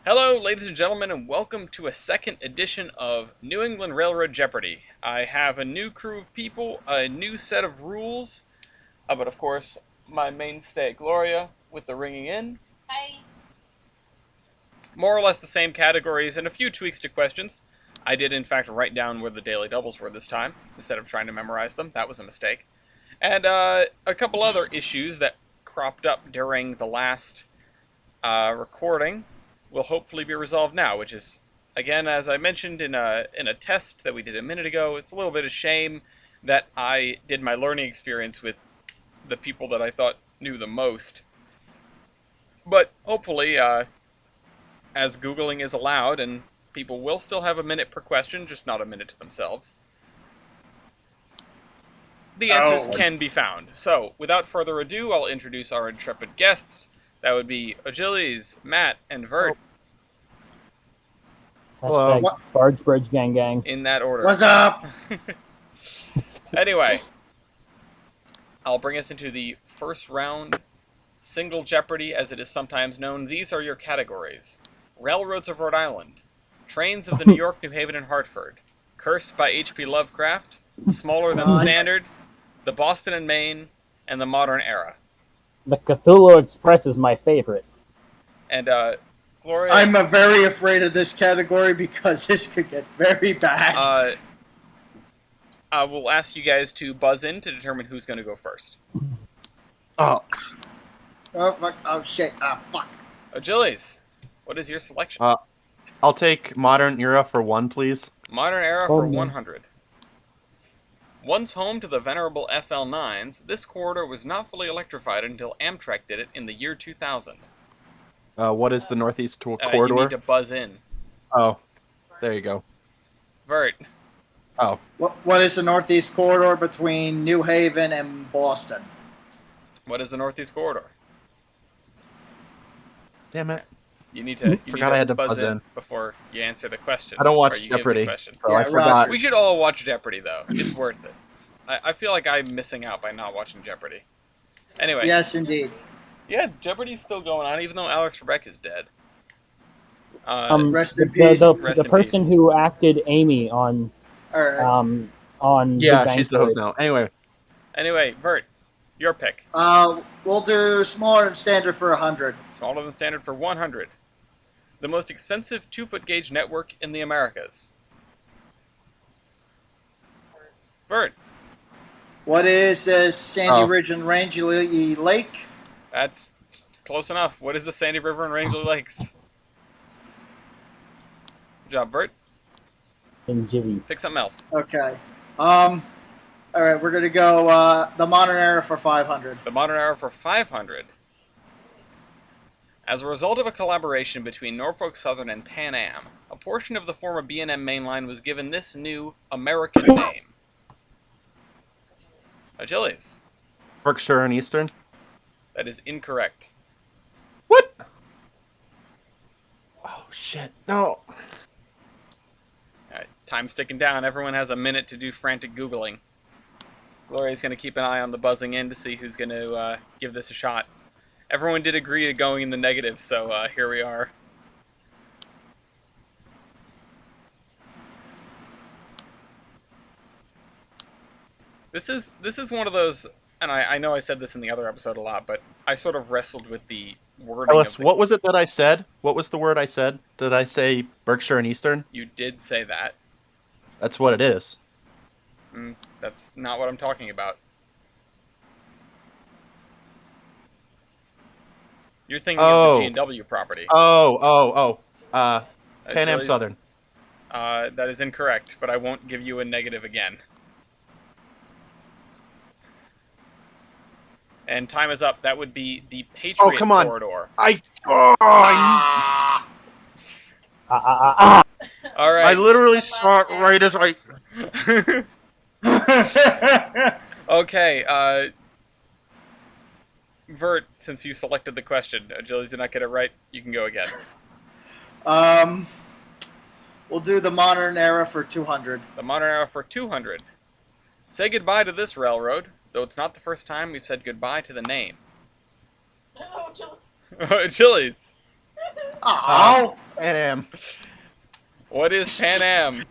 Hello, ladies and gentlemen, and welcome to a second edition of New England Railroad Jeopardy! I have a new crew of people, a new set of rules, but of course, my mainstay, Gloria, with the ringing in. Hi. More or less the same categories and a few tweaks to questions. I did, in fact, write down where the daily doubles were this time, instead of trying to memorize them. That was a mistake. And a couple other issues that cropped up during the last recording will hopefully be resolved now, which is, again, as I mentioned in a test that we did a minute ago, it's a little bit of shame that I did my learning experience with the people that I thought knew the most. But hopefully, as Googling is allowed, and people will still have a minute per question, just not a minute to themselves, the answers can be found. So, without further ado, I'll introduce our intrepid guests. That would be Achilles, Matt, and Vert. Hello. Barge Bridge Gang Gang. In that order. What's up? Anyway, I'll bring us into the first round, Single Jeopardy as it is sometimes known. These are your categories: Railroads of Rhode Island, Trains of the New York, New Haven, and Hartford, Cursed by H.P. Lovecraft, Smaller Than Standard, The Boston and Maine, and The Modern Era. The Cthulhu Express is my favorite. And, Gloria... I'm very afraid of this category because this could get very bad. I will ask you guys to buzz in to determine who's going to go first. Oh, fuck. Oh, shit. Ah, fuck. Achilles, what is your selection? I'll take Modern Era for 1, please. Modern Era for 100. Once home to the venerable FL9s, this corridor was not fully electrified until Amtrak did it in the year 2000. What is the Northeast Corridor? You need to buzz in. Oh, there you go. Vert. Oh. What is the Northeast Corridor between New Haven and Boston? What is the Northeast Corridor? Damn it. You need to, I had to buzz in before you answer the question. I don't watch Jeopardy, so I forgot. We should all watch Jeopardy, though. It's worth it. I feel like I'm missing out by not watching Jeopardy. Anyway. Yes, indeed. Yeah, Jeopardy's still going on, even though Alex Trebek is dead. Rest in peace. The person who acted Amy on... on yeah, she's the host now. Anyway, Vert, your pick. We'll do Smaller Than Standard for 100. Smaller Than Standard for 100. The most extensive 2-foot gauge network in the Americas. Vert. What is Sandy Ridge and Rangeley Lake? That's close enough. What is the Sandy River and Rangeley Lakes? Good job, Vert. And Jivvy. Pick something else. Okay. Alright, we're gonna go the Modern Era for 500. The Modern Era for 500. As a result of a collaboration between Norfolk Southern and Pan Am, a portion of the former B&M main line was given this new American name. Achilles. Berkshire and Eastern? That is incorrect. What? Oh, shit. No. Alright, time's ticking down. Everyone has a minute to do frantic Googling. Gloria's going to keep an eye on the buzzing in to see who's going to give this a shot. Everyone did agree to going in the negative, so here we are. This is one of those, and I know I said this in the other episode a lot, but I sort of wrestled with the wording. Ellis, what was it that I said? What was the word I said? Did I say Berkshire and Eastern? You did say that. That's what it is. That's not what I'm talking about. You're thinking of the G&W property. Pan Am Southern. That is incorrect, but I won't give you a negative again. And time is up. That would be the Patriot Corridor. All right. I literally saw it right as I... Okay, Vert, since you selected the question, Achilles did not get it right, you can go again. We'll do the Modern Era for 200. The Modern Era for 200. Say goodbye to this railroad, though it's not the first time we've said goodbye to the name. Oh, Achilles. Oh. Pan Am. What is Pan Am?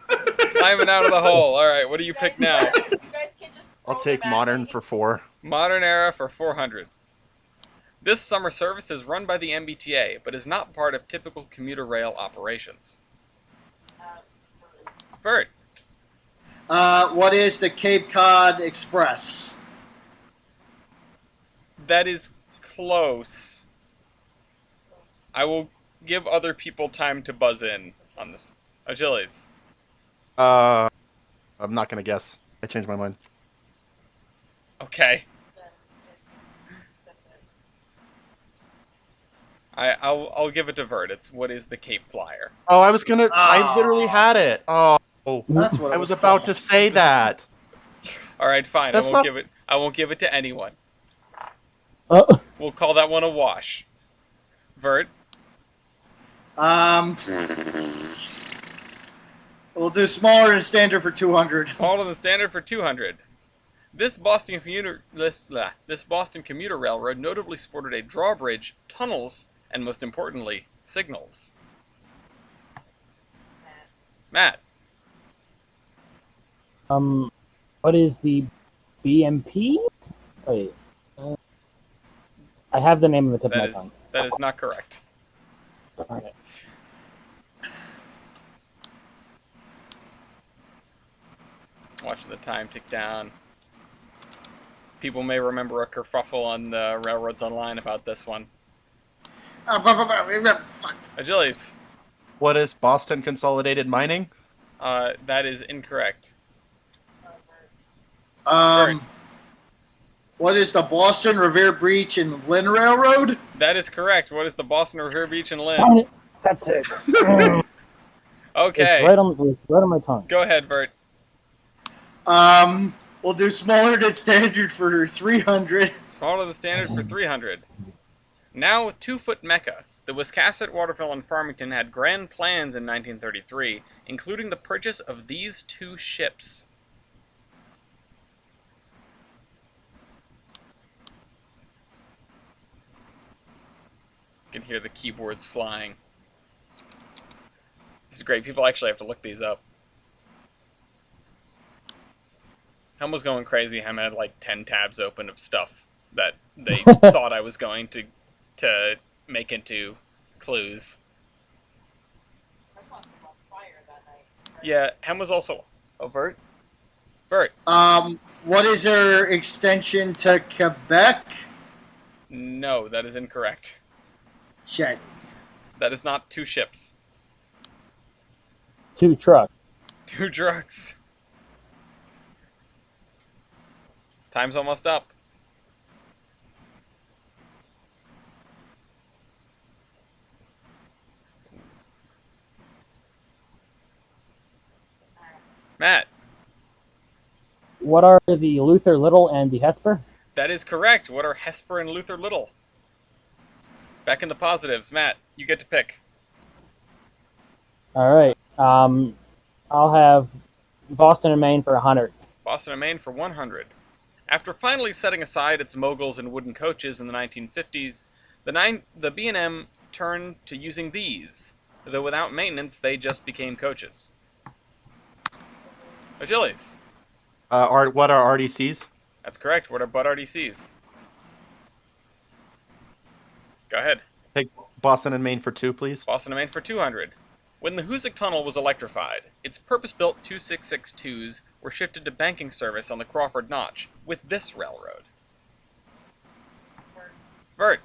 Climbing out of the hole. All right, what do you pick now? You guys can just I'll throw take them at modern me. for 4. Modern era for 400. This summer service is run by the MBTA, but is not part of typical commuter rail operations. Bert. What is the Cape Cod Express? That is close. I will give other people time to buzz in on this. Achilles. I'm not gonna guess. I changed my mind. Okay. I'll give it to Vert. It's what is the Cape Flyer? Oh, I was gonna. I literally had it. Oh, That's what I it was was about called. to say that. All right, fine. That's I won't give it to anyone. Oh, We'll call that one a wash. Vert. We'll do smaller than standard for 200. Smaller than standard for 200. This Boston commuter railroad notably sported a drawbridge, tunnels, and most importantly, signals. Matt. what is the BMP? Wait. I have the name of the tip of my tongue. That is not correct. Darn it. Watch the time tick down. People may remember a kerfuffle on the Railroads Online about this one. Fuck. Achilles. What is Boston Consolidated Mining? That is incorrect. What is the Boston Revere Beach and Lynn Railroad? That is correct. What is the Boston Revere Beach and Darn Lynn? it. That's it. Okay. It's right on my tongue. Go ahead, Bert. We'll do smaller than standard for 300. Smaller than standard for 300. Now 2-foot Mecca. The Wiscasset, Waterville, and Farmington had grand plans in 1933, including the purchase of these 2 ships. You can hear the keyboards flying. This is great. People actually have to look these up. Helm was going crazy. Helm had like 10 tabs open of stuff that they thought I was going to make into clues. Yeah, Helm was also... Oh, Vert? Vert. What is their extension to Quebec? No, that is incorrect. Shit. That is not 2 ships. 2 trucks. 2 drugs. Time's almost up. Matt. What are the Luther Little and the Hesper? That is correct. What are Hesper and Luther Little? Back in the positives. Matt, you get to pick. All right. I'll have Boston and Maine for 100. Boston and Maine for 100. After finally setting aside its moguls and wooden coaches in the 1950s, the B&M turned to using these, though without maintenance they just became coaches. Achilles. What are RDCs? That's correct. What are Bud RDCs? Go ahead. Take Boston and Maine for 2, please. Boston and Maine for 200. When the Hoosick Tunnel was electrified, its purpose-built 2662s were shifted to banking service on the Crawford Notch with this railroad. Vert.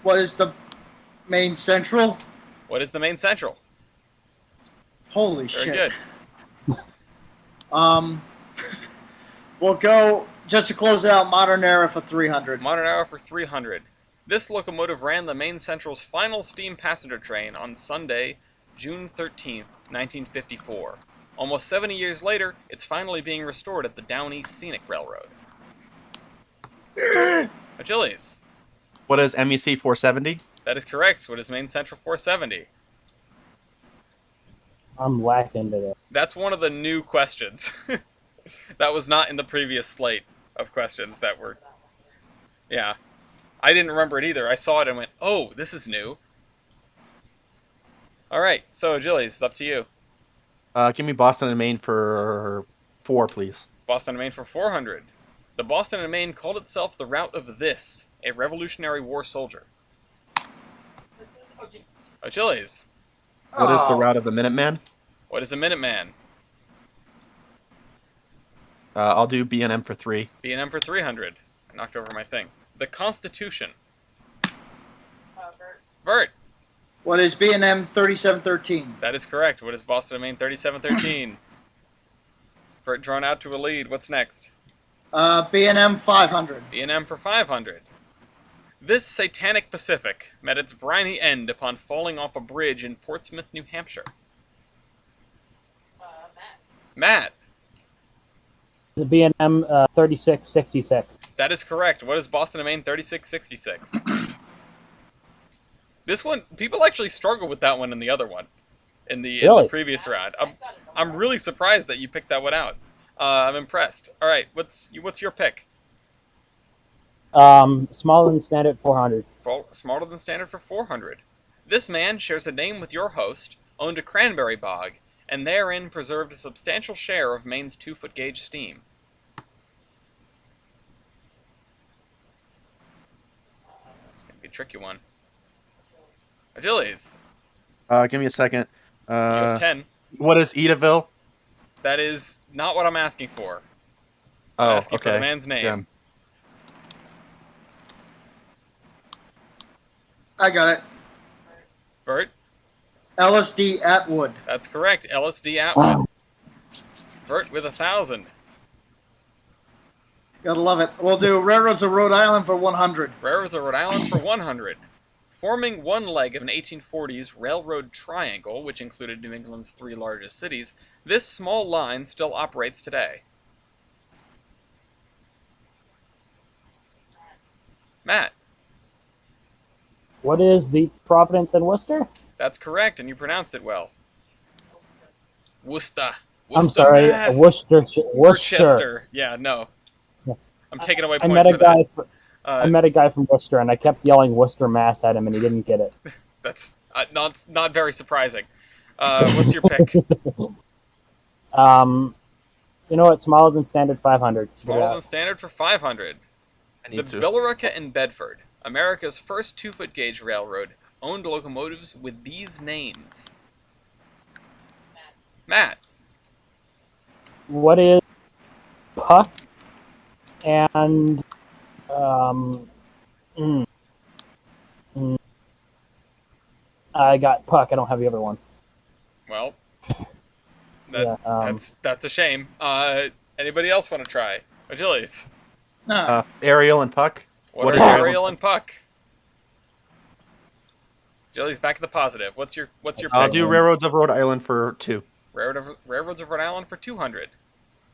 What is the Main Central? What is the Main Central? Holy Very shit. good. We'll go, just to close out, Modern Era for 300. Modern Era for 300. This locomotive ran the Main Central's final steam passenger train on Sunday, June 13th, 1954. Almost 70 years later, it's finally being restored at the Down East Scenic Railroad. Achilles. What is MEC 470? That is correct. What is Main Central 470? I'm lacking today. That's one of the new questions. That was not in the previous slate of questions that were... Yeah. I didn't remember it either. I saw it and went, oh, this is new. All right, so Achilles, it's up to you. Give me Boston and Maine for 4, please. Boston and Maine for 400. The Boston and Maine called itself the Route of This, a Revolutionary War soldier. Achilles, What is the route of the Minuteman? what is a Minuteman? I'll do B&M for 3. B&M for 300. I knocked over my thing. The Constitution. Vert. What is B&M 3713? That is correct. What is Boston and Maine 3713? Vert drawn out to a lead. What's next? B&M 500. B&M for 500. This Satanic Pacific met its briny end upon falling off a bridge in Portsmouth, New Hampshire. Matt. Is it B&M 3666? That is correct. What is Boston and Maine 3666? This one, people actually struggle with that one and the other one in the previous round. I'm really surprised that you picked that one out. I'm impressed. All right, what's your pick? Smaller than standard 400. Smaller than standard for 400. This man shares a name with your host, owned a cranberry bog, and therein preserved a substantial share of Maine's 2-foot gauge steam. It's going to be a tricky one. Achilles. Give me a second. You have 10. What is Edaville? That is not what I'm asking for. I'm asking for the man's name. Yeah. I got it. Bert? LSD Atwood. That's correct. LSD Atwood. Bert with 1,000. Gotta love it. We'll do Railroads of Rhode Island for 100. Railroads of Rhode Island for 100. Forming one leg of an 1840s railroad triangle, which included New England's 3 largest cities, this small line still operates today. Matt. What is the Providence and Worcester? That's correct, and you pronounced it well. Worcester. I'm sorry, Mass. Worcester. Worcester. Yeah, no. I'm taking away points for that. I met a guy from Worcester, and I kept yelling Worcester, Mass at him, and he didn't get it. That's not very surprising. What's your pick? You know what? Smaller than standard 500. Smaller than standard for 500. The Billerica and Bedford, America's first 2-foot gauge railroad, owned locomotives with these names. Matt. What is Puck and I got Puck. I don't have the other one. Well, that's a shame. Anybody else want to try? Achilles. No. Ariel and Puck. What are Ariel and Puck? Achilles, back to the positive. What's your pick? I'll do Railroads of Rhode Island for 2. Railroads of Rhode Island for 200.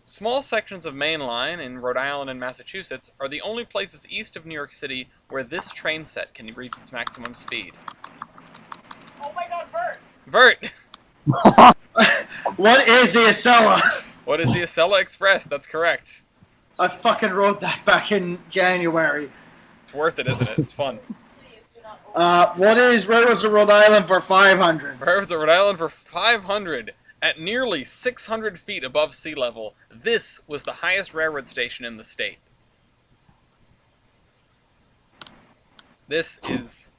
Small sections of Main Line in Rhode Island and Massachusetts are the only places east of New York City where this train set can reach its maximum speed. Oh my god, Bert! Vert! What is the Acela? What is the Acela Express? That's correct. I fucking wrote that back in January. It's worth it, isn't it? It's fun. Please do not What is Railroads of Rhode Island for 500? Railroads of Rhode Island for 500. At nearly 600 feet above sea level, this was the highest railroad station in the state. This is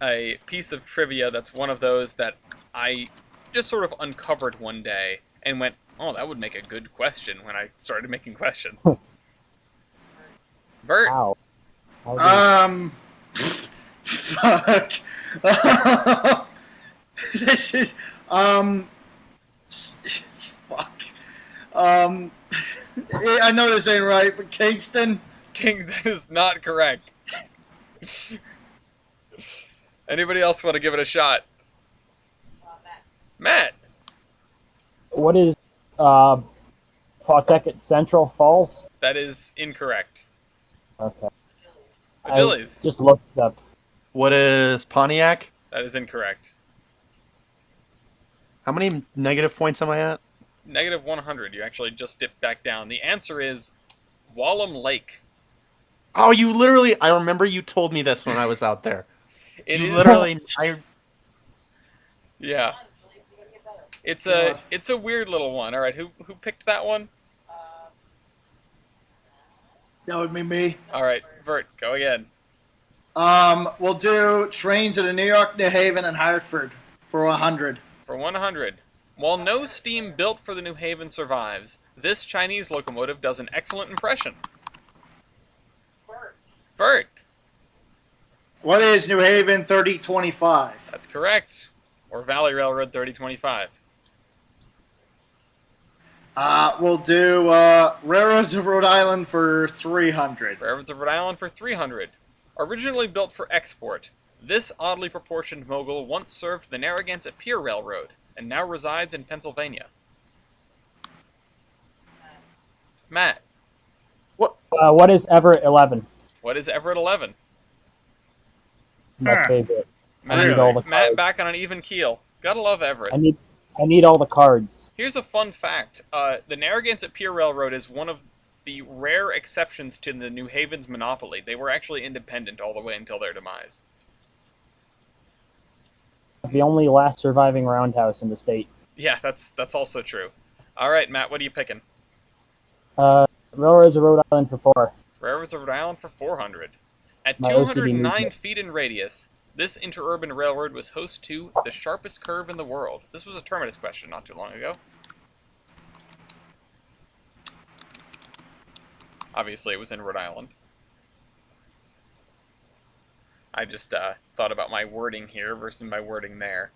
a piece of trivia that's one of those that I just sort of uncovered one day and went, oh, that would make a good question when I started making questions. Bert. Wow. Fuck. This is, fuck. I know this ain't right, but Kingston? That is not correct. Anybody else want to give it a shot? Matt. What is Pawtucket Central Falls? That is incorrect. Okay. Achilles. I just looked it up. What is Pontiac? That is incorrect. How many negative points am I at? Negative 100. You actually just dipped back down. The answer is Wallem Lake. Oh, you literally. I remember you told me this when I was out there. It You is literally. yeah. God. It's a weird little one. All right, who picked that one? That would be me. All right, Vert, go again. We'll do trains in New York, New Haven, and Hartford for 100. For 100. While no steam built for the New Haven survives, this Chinese locomotive does an excellent impression. Vert. What is New Haven 3025? That's correct. Or Valley Railroad 3025. We'll do Railroads of Rhode Island for 300. Railroads of Rhode Island for 300. Originally built for export, this oddly proportioned mogul once served the Narragansett Pier Railroad and now resides in Pennsylvania. Matt. What is Everett 11? What is Everett 11? My favorite. I need all the Matt cards. back on an even keel. Gotta love Everett. I need all the cards. Here's a fun fact. The Narragansett Pier Railroad is one of the rare exceptions to the New Haven's monopoly. They were actually independent all the way until their demise. The only last surviving roundhouse in the state. Yeah, that's also true. All right, Matt, what are you picking? Railroads of Rhode Island for 4. Railroads of Rhode Island for 400. At My OCD 209 needs it. feet in radius, this interurban railroad was host to the sharpest curve in the world. This was a terminus question not too long ago. Obviously, it was in Rhode Island. I just thought about my wording here versus my wording there.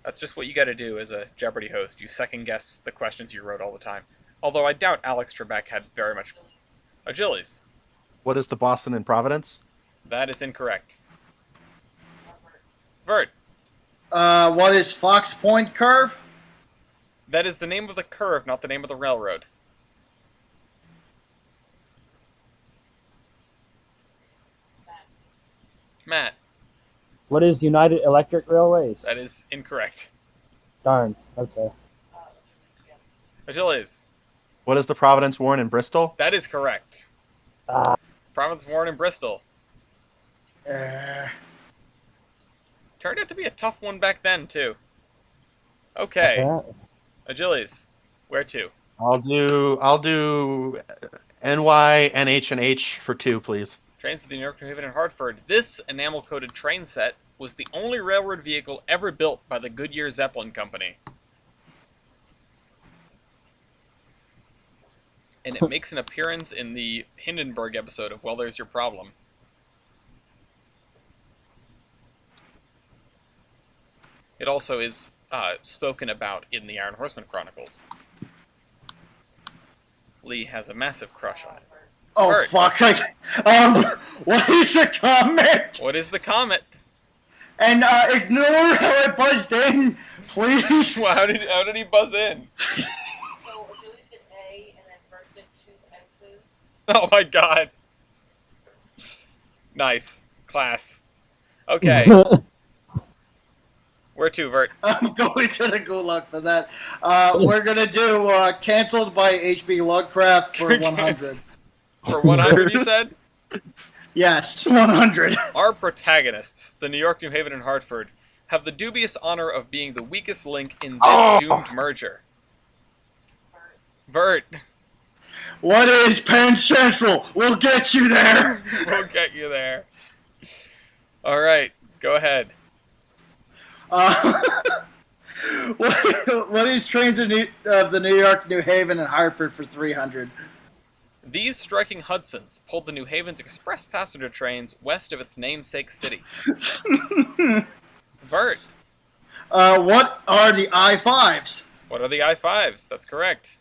That's just what you gotta do as a Jeopardy host. You second guess the questions you wrote all the time. Although I doubt Alex Trebek had very much... Achilles. What is the Boston and Providence? That is incorrect. Vert. What is Fox Point Curve? That is the name of the curve, not the name of the railroad. Matt. What is United Electric Railways? That is incorrect. Darn. Okay. Achilles. What is the Providence, Warren, and Bristol? That is correct. Ah, Providence, Warren, and Bristol. Uh, Turned out to be a tough one back then, too. Okay. okay. Achilles. Where to? I'll do NY, NH, and H for 2, please. Trains to the New York, New Haven, and Hartford. This enamel-coated train set was the only railroad vehicle ever built by the Goodyear Zeppelin Company. And it makes an appearance in the Hindenburg episode of Well, There's Your Problem. It also is spoken about in the Iron Horseman Chronicles. Lee has a massive crush on it. oh, Bert. fuck. What is a comment? What is the comet? And ignore how I buzzed in, please. Well, how did he buzz in? So Julie's did A and then Bert did 2 S's. Oh my god. Nice. Class. Okay. Where to, Vert? I'm going to the gulag for that. We're going to do Canceled by H.P. Lovecraft for 100. For 100, you said? Yes, 100. Our protagonists, the New York, New Haven, and Hartford, have the dubious honor of being the weakest link in this doomed merger. Vert. What is Penn Central? We'll get you there. We'll get you there. Alright, go ahead. What is Trains of the New York, New Haven, and Hartford for 300? These striking Hudsons pulled the New Haven's express passenger trains west of its namesake city. Vert. What are the I-5s? What are the I-5s? That's correct.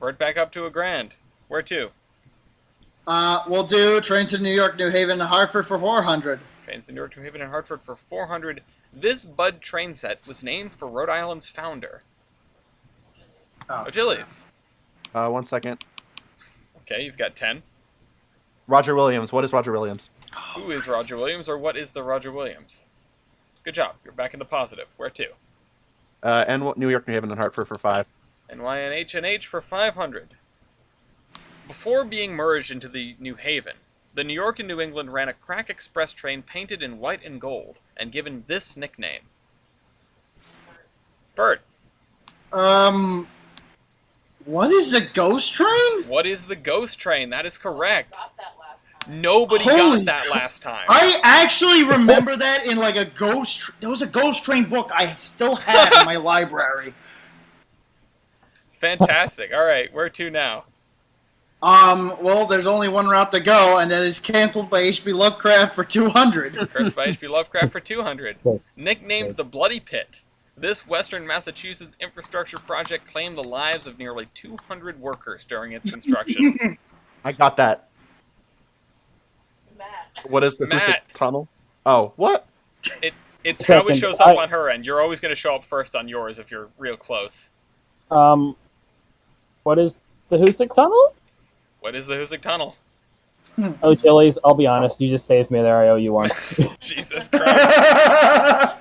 Vert back up to a grand. Where to? We'll do Trains of New York, New Haven, and Hartford for 400. Trains to New York, New Haven, and Hartford for 400. This Bud train set was named for Rhode Island's founder. Oh. Achilles. 1 second. Okay, you've got 10. Roger Williams. What is Roger Williams? Who is Roger Williams, or what is the Roger Williams? Good job. You're back in the positive. Where to? And New York, New Haven, and Hartford for 5. NYNH and H for 500. Before being merged into the New Haven, The New York and New England ran a crack express train painted in white and gold and given this nickname. Bert, What is a ghost train? what is the ghost train? That is correct. Got that last time. Nobody Holy got that cr- last time. I actually remember that in like a ghost. There was a ghost train book I still had in my library. Fantastic. All right, where to now? Well, there's only one route to go, and that is canceled by H.P. Lovecraft for 200. Cursed by H.P. Lovecraft for 200. Yes. Nicknamed the Bloody Pit, this western Massachusetts infrastructure project claimed the lives of nearly 200 workers during its construction. I got that. Matt. What is the Matt. Hoosic Tunnel? Oh, what? It's how it Second, shows up on her end. You're always going to show up first on yours if you're real close. What is the Hoosic Tunnel? What is the Hoosic Tunnel? Oh, Chili's, I'll be honest, you just saved me there. I owe you one. Jesus Christ.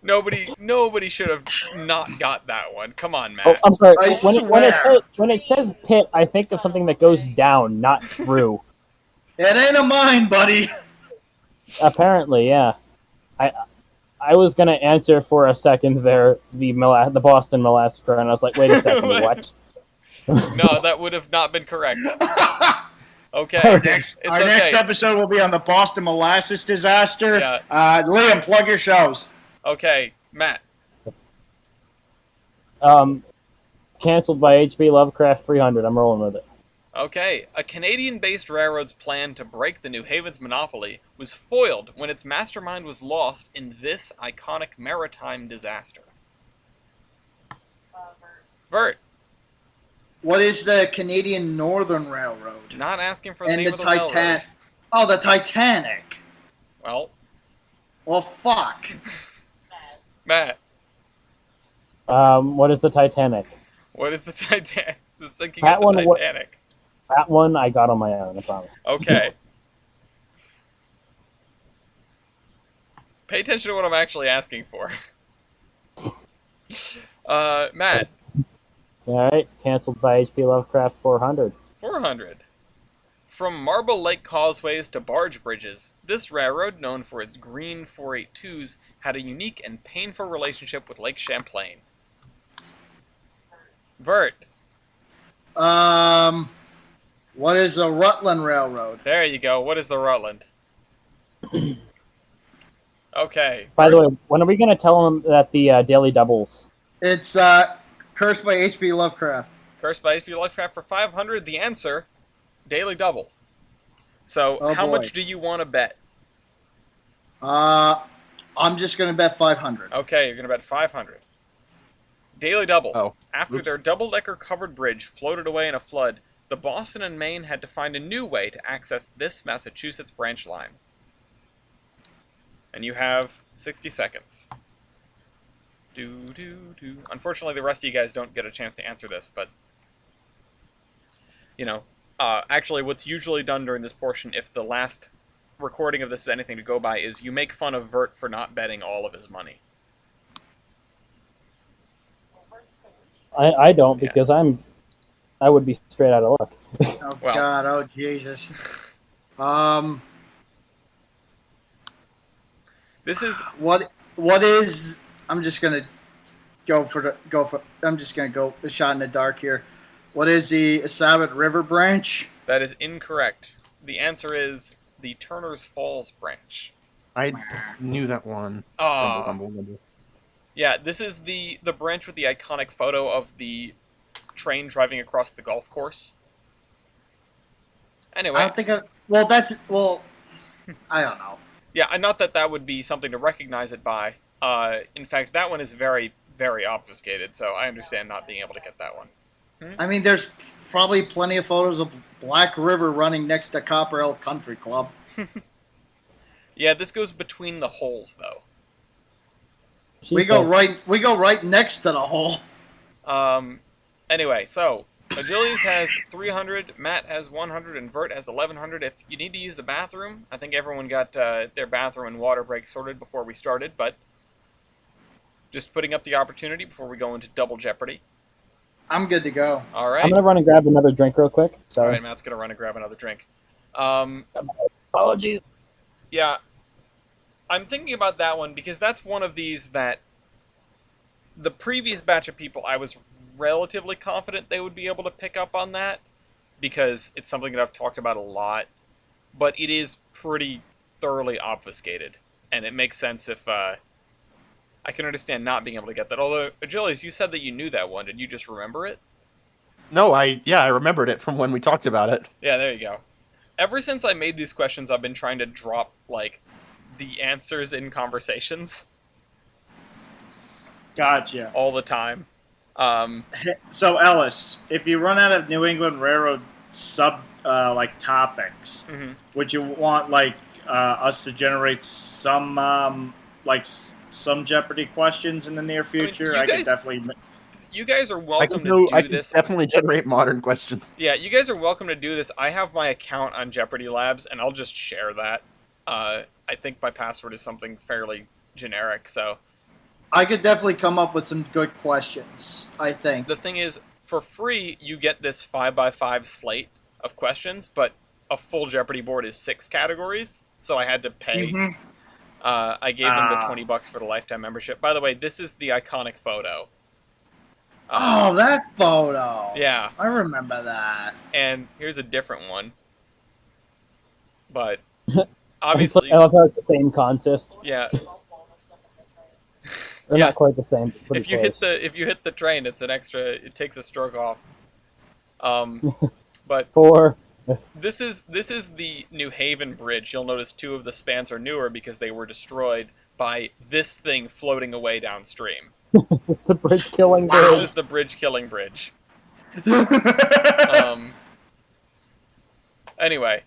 Nobody should have not got that one. Come on, Matt. Oh, I'm sorry. I When it says pit, I think of something that goes down, not through. It ain't a mine, buddy. Apparently, yeah. I was gonna answer for a second there the Boston Massacre, and I was like, wait a second, what? No, that would have not been correct. Okay. Our next okay. episode will be on the Boston Molasses disaster. Yeah. Liam, plug your shows. Okay, Matt. Canceled by H.P. Lovecraft 300. I'm rolling with it. Okay, a Canadian-based railroad's plan to break the New Haven's monopoly was foiled when its mastermind was lost in this iconic maritime disaster. Vert, What is the Canadian Northern Railroad? not asking for the And name the of the railroad. Titanic. Oh, the Titanic. Well, Well, fuck. Matt, What is the Titanic? what is the Titanic? The sinking That of the one, Titanic. That one I got on my own, I promise. Okay. Pay attention to what I'm actually asking for. Matt, Alright, canceled by H.P. Lovecraft 400. 400. From Marble Lake causeways to barge bridges, this railroad, known for its green 482s, had a unique and painful relationship with Lake Champlain. Vert, What is the Rutland Railroad? there you go. What is the Rutland? Okay. By the way, when are we going to tell them that the Daily Doubles? It's Cursed by H.P. Lovecraft. Cursed by H.P. Lovecraft for 500. The answer, Daily Double. So, Oh, how boy. much do you want to bet? I'm just gonna bet 500. Okay, you're going to bet 500. Daily Double. Oh, After oops. their double-decker covered bridge floated away in a flood, the Boston and Maine had to find a new way to access this Massachusetts branch line. And you have 60 seconds. Unfortunately, the rest of you guys don't get a chance to answer this, but actually, what's usually done during this portion, if the last recording of this is anything to go by, is you make fun of Vert for not betting all of his money. I don't, because I would be straight out of luck. Oh Well. God! Oh Jesus! This is What is? I'm just gonna I'm just gonna go a shot in the dark here. What is the Savit River branch? that is incorrect. The answer is the Turner's Falls branch. I knew that one. Ah. Gumble, gumble, gumble. Yeah, this is the branch with the iconic photo of the train driving across the golf course. Anyway, I don't think. I don't know. yeah, not that would be something to recognize it by. In fact, that one is very, very obfuscated, so I understand not being able to get that one. I mean, there's probably plenty of photos of Black River running next to Copper Elk Country Club. Yeah, this goes between the holes, though. We go right next to the hole. Anyway, so Agilius has 300, Matt has 100, and Vert has 1100. If you need to use the bathroom, I think everyone got their bathroom and water break sorted before we started, but just putting up the opportunity before we go into double Jeopardy. I'm good to go. All right. I'm going to run and grab another drink real quick. All Sorry. right, Matt's going to run and grab another drink. Apologies. Yeah, I'm thinking about that one because that's one of these that the previous batch of people I was relatively confident they would be able to pick up on that because it's something that I've talked about a lot, but it is pretty thoroughly obfuscated, and it makes sense if I can understand not being able to get that. Although, Achilles, you said that you knew that one. Did you just remember it? No, I remembered it from when we talked about it. Yeah, there you go. Ever since I made these questions, I've been trying to drop, like, the answers in conversations Gotcha. all the time. Um, So Ellis, if you run out of New England Railroad like topics, mhm. would you want like us to generate some some Jeopardy questions in the near future? you I could guys, definitely. you guys are I can welcome to do. I do can this. definitely generate modern questions. Yeah, you guys are welcome to do this. I have my account on Jeopardy Labs, and I'll just share that. I think my password is something fairly generic, so I could definitely come up with some good questions. I think. the thing is, for free, you get this 5x5 slate of questions, but a full Jeopardy board is 6 categories, so I had to pay. Mhm. I gave them the Ah. $20 for the lifetime membership. By the way, this is the iconic photo. Oh, that photo. Yeah, I remember that. and here's a different one. But I obviously, love how it's the same consist. yeah. They're Yeah. not quite the same. But pretty If you close. hit the train, it's an extra. It takes a stroke off. But 4. this is the New Haven Bridge. You'll notice 2 of the spans are newer because they were destroyed by this thing floating away downstream. It's the bridge killing This bridge. is the bridge killing bridge. Anyway,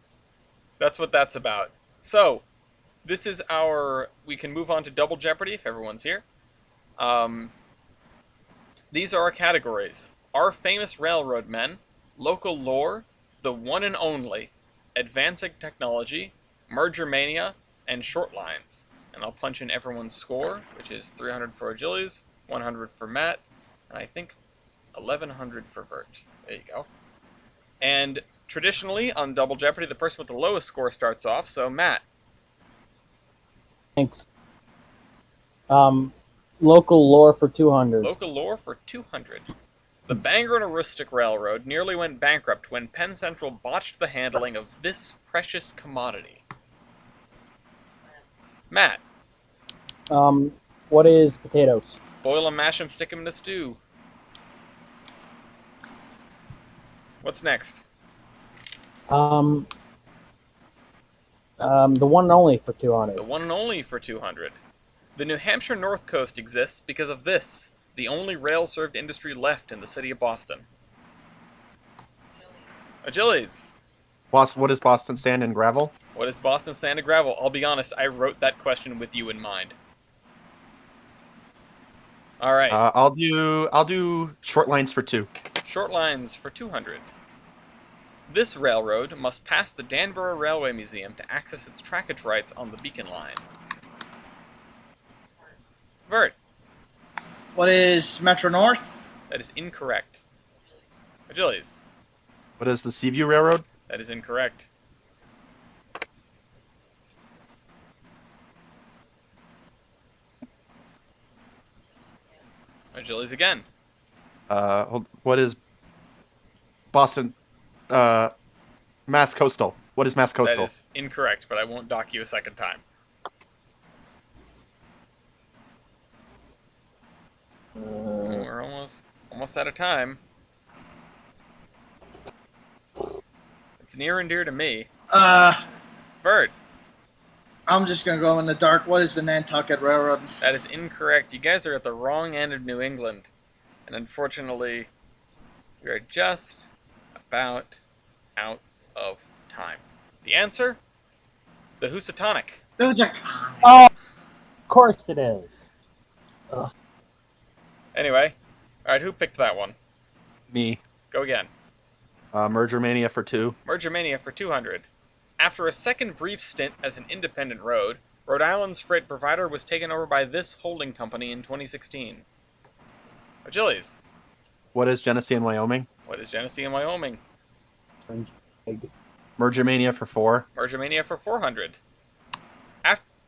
that's what that's about. So, this is our. We can move on to Double Jeopardy if everyone's here. These are our categories: Our Famous Railroad Men, Local Lore, The One and Only, Advancing Technology, Merger Mania, and Short Lines. And I'll punch in everyone's score, which is 300 for Achilles, 100 for Matt, and I think 1100 for Vert. There you go. And traditionally, on Double Jeopardy, the person with the lowest score starts off, so Matt. Thanks. Local lore for 200. Local lore for 200. The Bangor and Aroostook Railroad nearly went bankrupt when Penn Central botched the handling of this precious commodity. Matt. What is potatoes? Boil 'em, mash 'em, stick 'em in a stew. What's next? The one and only for The 200. one and only for 200. The New Hampshire North Coast exists because of this, the only rail-served industry left in the city of Boston. Achilles. What is Boston Sand and Gravel? What is Boston Sand and Gravel? I'll be honest, I wrote that question with you in mind. All right. I'll do short lines for 2. Short lines for 200. This railroad must pass the Danborough Railway Museum to access its trackage rights on the Beacon Line. Vert. What is Metro North? That is incorrect. Achilles. What is the Seaview Railroad? That is incorrect. Achilles again. What is Boston? Mass Coastal. What is Mass Coastal? That is incorrect, but I won't dock you a second time. We're almost out of time. It's near and dear to me. Vert. I'm just gonna go in the dark. What is the Nantucket Railroad? That is incorrect. You guys are at the wrong end of New England. And unfortunately, we are just about out of time. The answer? The Housatonic. Those are. Oh, of course it is. Anyway, alright, who picked that one? Me. Go again. Merger Mania for 2. Merger Mania for 200. After a second brief stint as an independent road, Rhode Island's freight provider was taken over by this holding company in 2016. Achilles. What is Genesee and Wyoming? What is Genesee and Wyoming? Merger Mania for 4. Merger Mania for 400.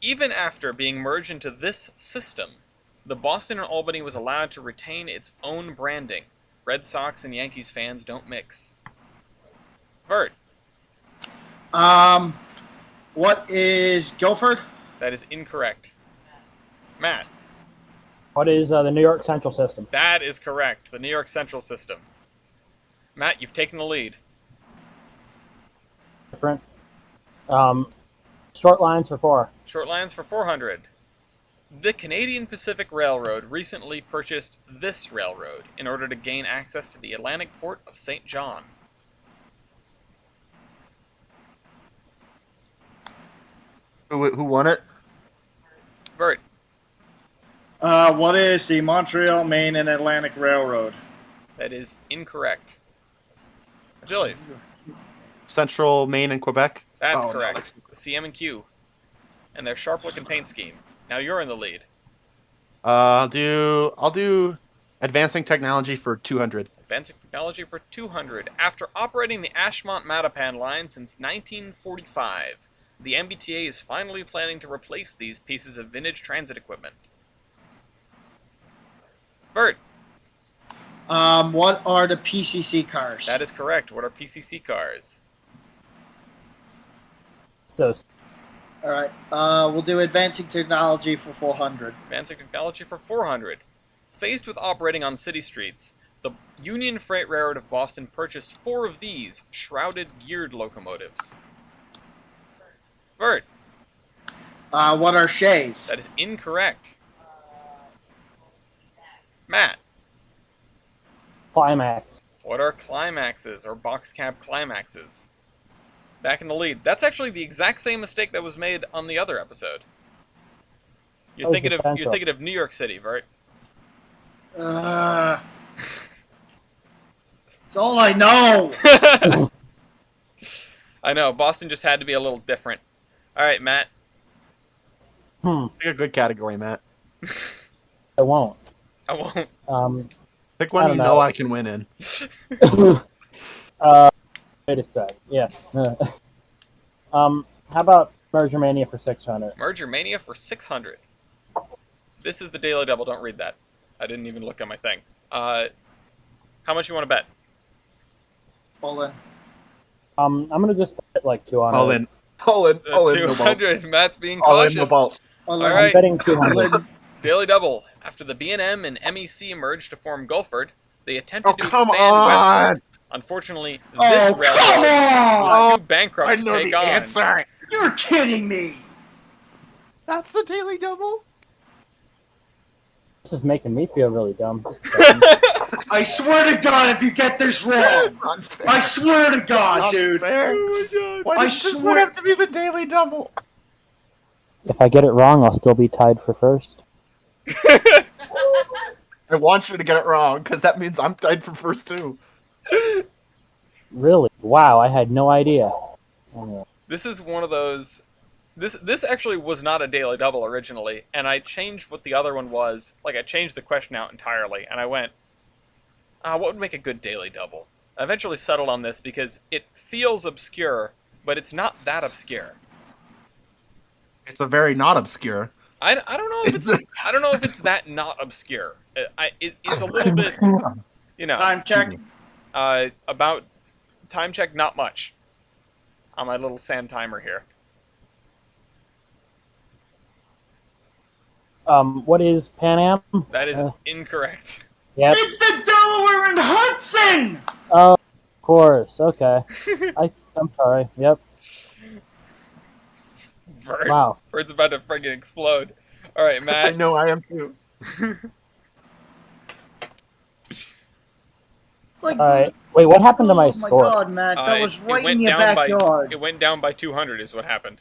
Even after being merged into this system, the Boston and Albany was allowed to retain its own branding. Red Sox and Yankees fans don't mix. Vert. What is Guilford? That is incorrect. Matt. What is the New York Central System? That is correct. The New York Central System. Matt, you've taken the lead. Different. Short lines for 4. Short lines for 400. The Canadian Pacific Railroad recently purchased this railroad in order to gain access to the Atlantic port of St. John. Who won it? Vert. What is the Montreal, Maine, and Atlantic Railroad? That is incorrect. Achilles. Central, Maine, and Quebec. That's Oh, no, correct. that's- The CM&Q. And their sharp-looking paint scheme. Now you're in the lead. I'll do advancing technology for 200. Advancing technology for 200. After operating the Ashmont-Mattapan line since 1945, the MBTA is finally planning to replace these pieces of vintage transit equipment. Bert. What are the PCC cars? That is correct. What are PCC cars? So, All right. We'll do advancing technology for 400. Advancing technology for 400. Faced with operating on city streets, the Union Freight Railroad of Boston purchased 4 of these shrouded geared locomotives. Bert. What are shays? That is incorrect. Matt. climax. What are climaxes or box cab climaxes? Back in the lead. That's actually the exact same mistake that was made on the other episode. You're Oh, thinking the of you're Central. thinking of New York City, right? It's all I know. I know. Boston just had to be a little different. All right, Matt. Pick a good category, Matt. I won't. I won't. Pick I one don't you know. know I can win in. Wait a sec. Yeah. How about Merger Mania for 600? Merger Mania for 600. This is the Daily Double. Don't read that. I didn't even look at my thing. How much you want to bet? All in. I'm gonna just put like 200. All in. All in. All in. No balls. 200. Matt's being All in. cautious. No balls. All All in. right. I'm betting 200. Daily Double. After the B&M and MEC merged to form Gulford, they attempted Oh, to come expand on! westward. Unfortunately, this Oh, railroad come was on! too bankrupt I to know take the on. answer. You're kidding me. That's the Daily Double. This is making me feel really dumb. Just a second. I swear to God, if you get this wrong, Unfair. I swear to God, dude. Unfair. Oh my Why I does this swear- one have to be the Daily Double? If I get it wrong, I'll still be tied for first. I want you to get it wrong because that means I'm tied for first too. Really? Wow, I had no idea. Anyway. This is one of those. This actually was not a Daily Double originally, and I changed what the other one was. Like, I changed the question out entirely, and I went, what would make a good Daily Double? I eventually settled on this because it feels obscure, but it's not that obscure. It's a very not obscure. I don't know if it's I don't know if it's that not obscure. It is a little bit, you know. Time check. About time check, not much. On my little sand timer here. What is Pan Am? That is incorrect. Yep. It's the Delaware and Hudson. Oh, of course. Okay. I'm sorry. Yep. Bird. Wow. Bird's about to friggin' explode. All right, I Matt. know I am too. Like, All right. Wait, what happened to my oh score? my God, Matt, that was it right went in your down backyard. It went down by 200 is what happened.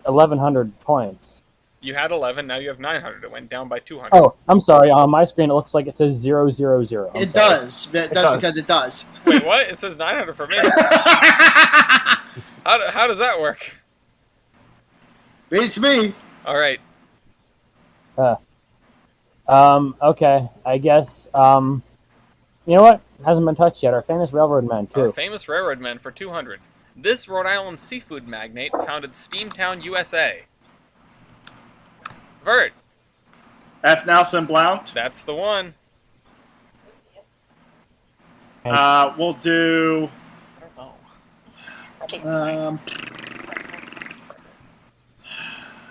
1,100 points. You had 11, now you have 900. It went down by 200. Oh, I'm sorry. On my screen, it looks like it says 000. I'm It sorry. does. That's does. because it does. Wait, what? It says 900 for me. How does that work? Beats me. All right. Okay. I guess. You know what? Hasn't been touched yet. Our famous railroad men Our too. famous railroad men for 200. This Rhode Island seafood magnate founded Steamtown, USA. Vert, F. Nelson Blount. that's the one. We'll do. I don't know. Um,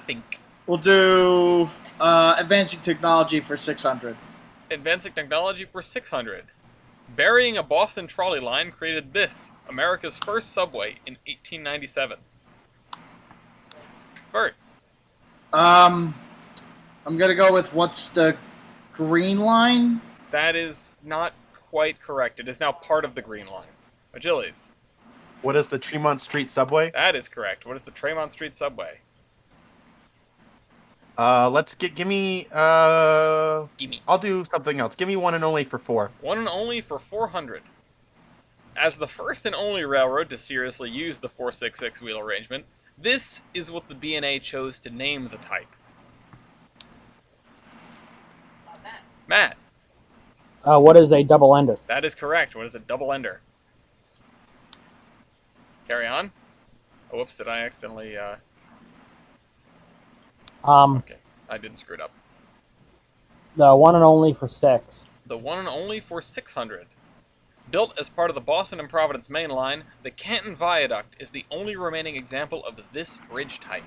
Think. we'll do advancing technology for 600. Advancing technology for 600. Burying a Boston trolley line created this, America's first subway, in 1897. Bert, I'm gonna go with what's the green line? that is not quite correct. It is now part of the Green Line. Achilles, What is the Tremont Street subway? that is correct. What is the Tremont Street subway? Give me Gimme. I'll do something else. Give me one and only for 4. One and only for 400. As the first and only railroad to seriously use the 466 wheel arrangement, this is what the B&A chose to name the type. Matt, What is a double ender? that is correct. What is a double ender? Carry on. Oh, whoops, did I accidentally... Okay, I didn't screw it up. The one and only for 6. The one and only for 600. Built as part of the Boston and Providence Main Line, the Canton Viaduct is the only remaining example of this bridge type.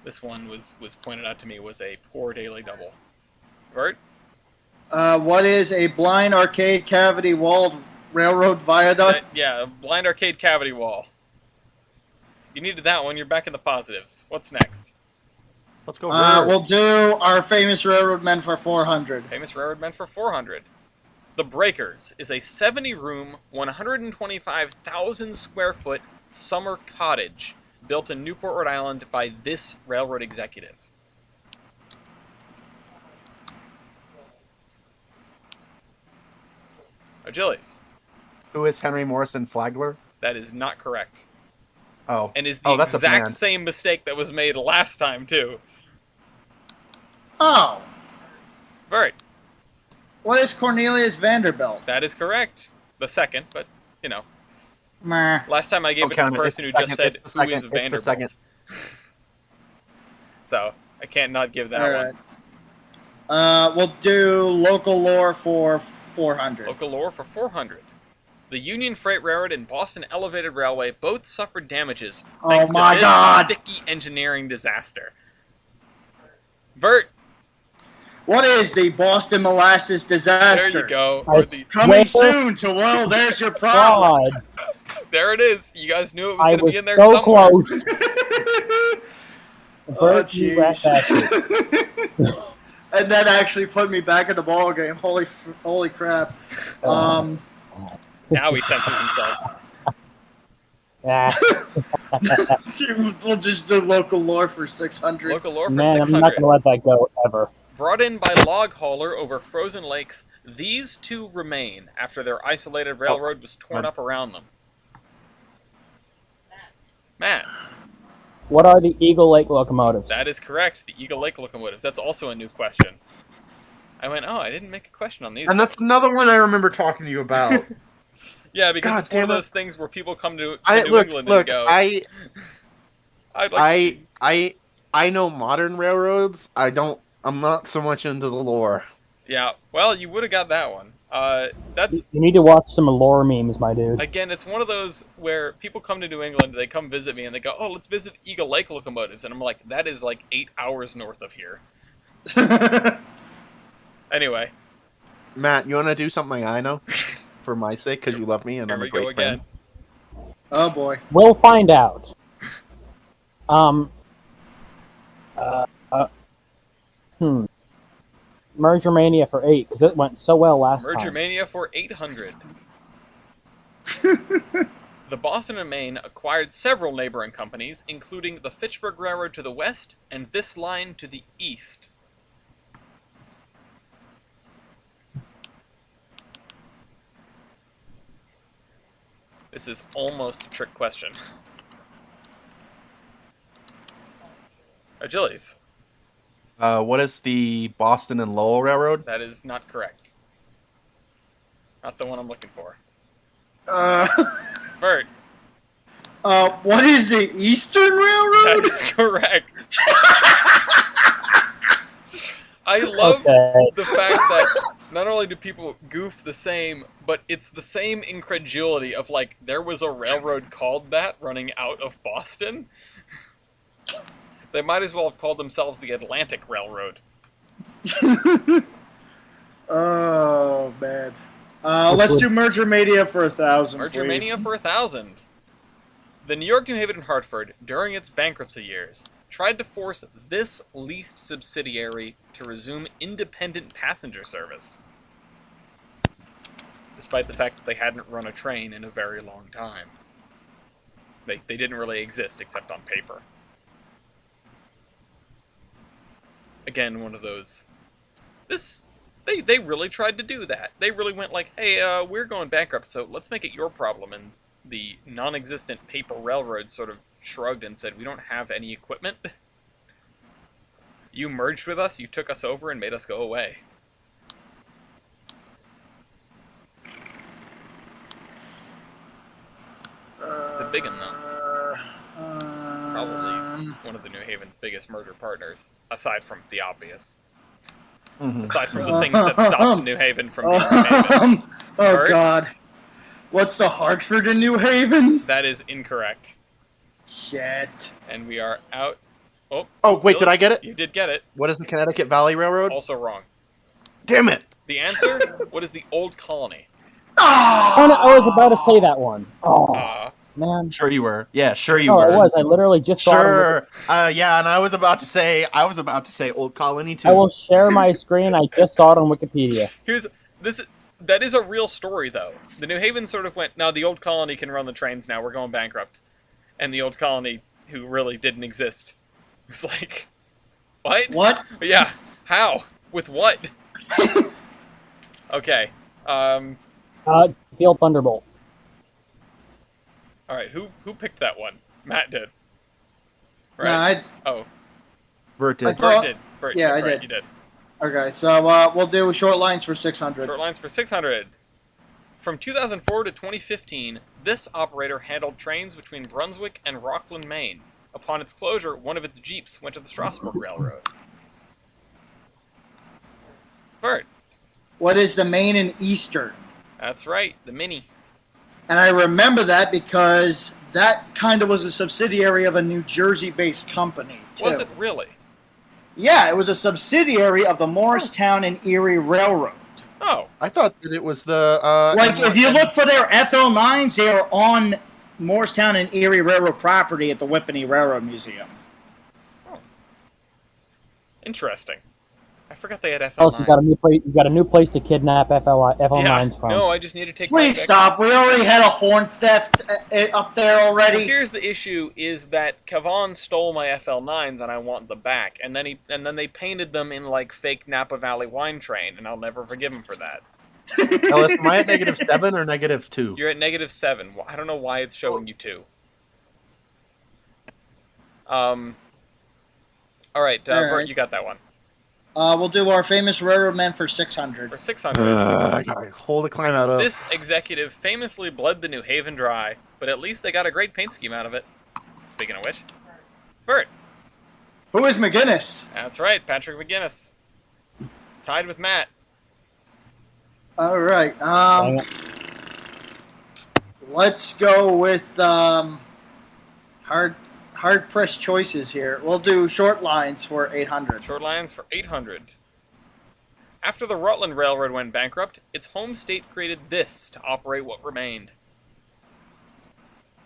This one was pointed out to me was a poor daily double. Bert? What is a blind arcade cavity walled railroad viaduct? Yeah, blind arcade cavity wall. You needed that one, you're back in the positives. What's next? Let's go. We'll do our famous railroad men for 400. Famous railroad men for 400. The Breakers is a 70-room, 125,000 square foot summer cottage built in Newport, Rhode Island by this railroad executive. Achilles. Who is Henry Morrison Flagler? That is not correct. Oh. And is the Oh, that's a exact band. same mistake that was made last time, too. Oh, Bert. what is Cornelius Vanderbilt? That is correct. The second, but, you know. Meh. Last time I gave Don't it to the count it. person who It's the just second. said, It's the who is second. It's the Vanderbilt? second. So, I can't not give that All one. right. We'll do local lore for 400. Local lore for 400. The Union Freight Railroad and Boston Elevated Railway both suffered damages Oh thanks my to this God. sticky engineering disaster. Bert, What is the Boston molasses disaster? there you go. I Or the, Coming Swear- soon to Well, There's Your Problem. God, there it is. You guys knew it was I going to was be in there so somewhere. close. Oh, Bert, you rat bastard. jeez. And that actually put me back in the ball game. Holy crap. Now he censors himself. Ah, We'll just do local lore for 600. Local lore for man, I'm 600. not gonna let that go ever. Brought in by log hauler over frozen lakes, these two remain after their isolated railroad was torn up around them. Matt, What are the Eagle Lake locomotives? that is correct. The Eagle Lake locomotives. That's also a new question. I went, oh, I didn't make a question on these. And that's another one I remember talking to you about. Yeah, because God it's one of damn it. those things where people come to I New look, England look. and go, I I'd like to I know modern railroads. I'm not so much into the lore. Yeah, well, you would have got that one. That's You need to watch some lore memes, my dude. again, it's one of those where people come to New England, they come visit me, and they go, "Oh, let's visit Eagle Lake locomotives," and I'm like, "That is like 8 hours north of here." Anyway, Matt, you want to do something I know for my sake because you love me and here I'm we a great go again. friend. Oh boy. We'll find out. Merger Mania for 8, because it went so well last Merger time. Mania for 800. The Boston and Maine acquired several neighboring companies, including the Fitchburg Railroad to the west and this line to the east. This is almost a trick question. Achilles. What is the Boston and Lowell Railroad? That is not correct. Not the one I'm looking for. Uh, Bert, what is the Eastern that Railroad? is correct. I love Okay. the fact that not only do people goof the same, but it's the same incredulity of like, there was a railroad called that running out of Boston. They might as well have called themselves the Atlantic Railroad. Oh man. Let's do Merger Mania for 1,000. Merger please. Mania for 1,000. The New York, New Haven, and Hartford, during its bankruptcy years, tried to force this leased subsidiary to resume independent passenger service, despite the fact that they hadn't run a train in a very long time. They didn't really exist except on paper. Again, one of those. They really tried to do that. They really went like, hey, we're going bankrupt, so let's make it your problem. And the non-existent paper railroad sort of shrugged and said, we don't have any equipment. You merged with us, you took us over, and made us go away. It's a big one, though. Probably one of the New Haven's biggest merger partners, aside from the obvious. Mhm. Aside from the things that stopped New Haven from being New Haven. Oh Bert? God. What's the Hartford and New Haven? That is incorrect. Shit. And we are out. Oh, Oh, wait, Billy, did I get it? You did get it. What is the Connecticut Valley Railroad? Also wrong. Damn it! The answer, what is the Old Colony? Oh, no, I was about to say that one. Oh, man. Sure you were. Yeah, sure you No, were. it was. I literally just saw it. Sure. Yeah, and I was about to say Old Colony too. I will share my screen. I just saw it on Wikipedia. That is a real story, though. The New Haven sort of went, no, the Old Colony can run the trains now, we're going bankrupt. And the Old Colony, who really didn't exist, was like, what? What? Yeah, how? With what? Okay, Field Thunderbolt. alright, who picked that one? Matt did. No, Right? Oh, Bert I did. thought- Bert did. Bert, yeah, that's I right, did. you did. Okay, so we'll do short lines for 600. Short lines for 600. From 2004 to 2015, this operator handled trains between Brunswick and Rockland, Maine. Upon its closure, one of its jeeps went to the Strasburg Railroad. Bert, What is the Main and Eastern? that's right, the Mini. And I remember that because that kind of was a subsidiary of a New Jersey-based company, too. Was it really? Yeah, it was a subsidiary of the Morristown and Erie Railroad. Oh, I thought that it was the Like, if you look for their FL9s, they are on Morristown and Erie Railroad property at the Whippany Railroad Museum. interesting. I forgot they had FL9s. Oh, so you got a new place. You got a new place to kidnap FL9s from. No, I just need to take. Please stop. We already had a horn theft up there Well, already. here's the issue: is that Kavan stole my FL9s and I want them back, and then they painted them in like fake Napa Valley wine train, and I'll never forgive him for that. Ellis, am I at -7 or -2? You're at -7. I don't know why it's showing you 2. All right, All Bert, right. you got that one We'll do our famous railroad men for 600. for 600. I gotta hold the climb out of. This executive famously bled the New Haven dry, but at least they got a great paint scheme out of it. Speaking of which, Bert. Who is McGinnis? That's right, Patrick McGinnis. Tied with Matt. All right. Dang it. Let's go with hard pressed choices here. We'll do short lines for 800. Short lines for 800. After the Rutland Railroad went bankrupt, its home state created this to operate what remained.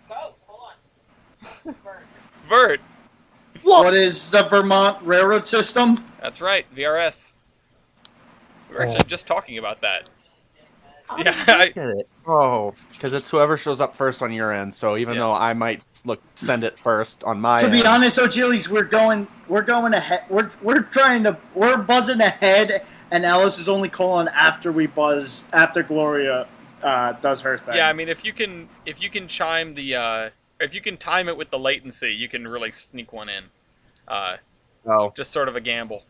Go, hold on. Bert. Bert. What is the Vermont Railroad System? That's right, VRS. We were actually just talking about that. Yeah, Get it? Oh, because it's whoever shows up first on your end. So even though I might send it first on my To end. be honest, O'Gillies, we're going ahead. We're buzzing ahead, and Alice is only calling after we buzz after Gloria does her thing. Yeah, I mean, if you can chime the, if you can time it with the latency, you can really sneak one in. Oh, Just sort of a gamble.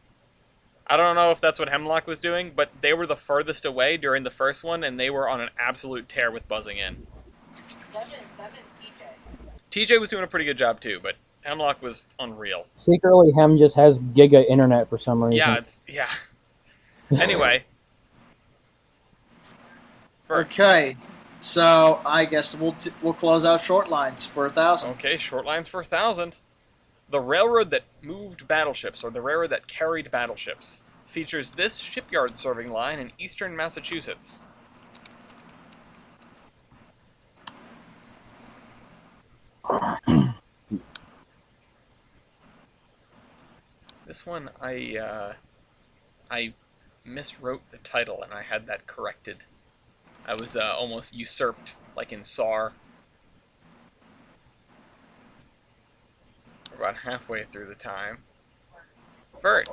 I don't know if that's what Hemlock was doing, but they were the furthest away during the first one, and they were on an absolute tear with buzzing in. Devin, TJ. TJ was doing a pretty good job too, but Hemlock was unreal. Secretly, Hem just has giga internet for some reason. Yeah. Anyway. Okay, so I guess we'll close out short lines for 1,000. Okay, short lines for 1,000. The railroad that moved battleships, or the railroad that carried battleships, features this shipyard serving line in eastern Massachusetts. This one, I miswrote the title and I had that corrected. I was almost usurped, like in SAR. We're about halfway through the time. Bert.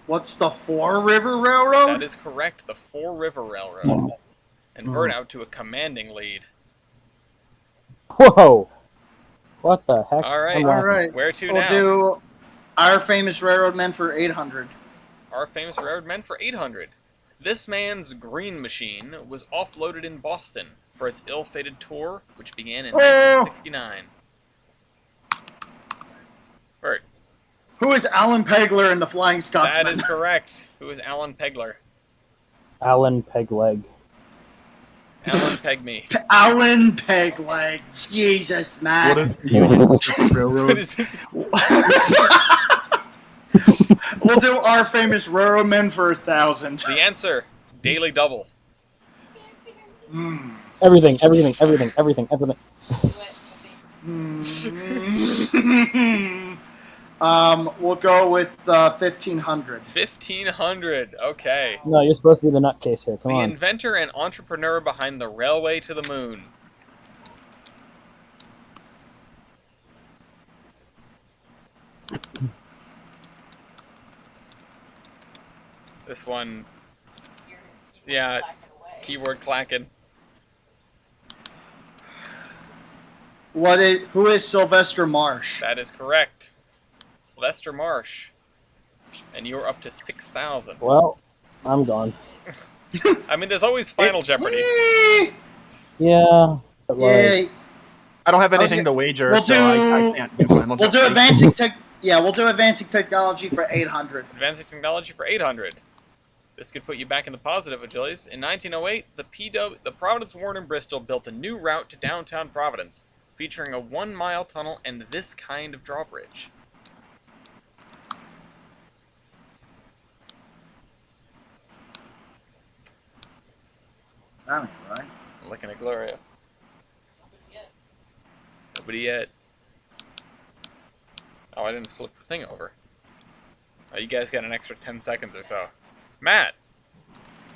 What's the Four River Railroad? That is correct, the Four River Railroad. And Vert out to a commanding lead. Whoa! What the heck? All right. I'm All laughing. right. Where to We'll now? do Our Famous Railroad Men for 800. Our famous railroad men for 800. This man's green machine was offloaded in Boston for its ill-fated tour, which began in 1969. Bert. Who is Alan Pegler in The Flying Scotsman? That is correct. Who is Alan Pegler? Alan Pegleg. Alan Pegme. Alan Pegleg. Jesus, man. What is the Union Pacific What Railroad? is this? We'll do Our Famous Railroad Men for 1,000. The answer, Daily Double. Everything. Do it, We'll go with 1,500. 1,500. Okay. No, you're supposed to be the nutcase here. Come The on. inventor and entrepreneur behind the railway to the moon. This one, Hear his keyboard Yeah, clacking away. keyword clacking. Who is Sylvester Marsh? That is correct. Sylvester Marsh. And you're up to 6,000. Well, I'm gone. I mean, there's always Final Jeopardy. Yeah. It was. Yeah, I don't have I was anything to wager, we'll so I can't do final we'll do Jeopardy. advancing technology for 800. Advancing technology for 800. This could put you back in the positive, Achilles. In 1908, the Providence Warren and Bristol built a new route to downtown Providence, featuring a 1-mile tunnel and this kind of drawbridge. I don't know, right? I'm looking at Gloria. Yeah. Nobody yet. Oh, I didn't flip the thing over. Oh, you guys got an extra 10 seconds or so. Matt,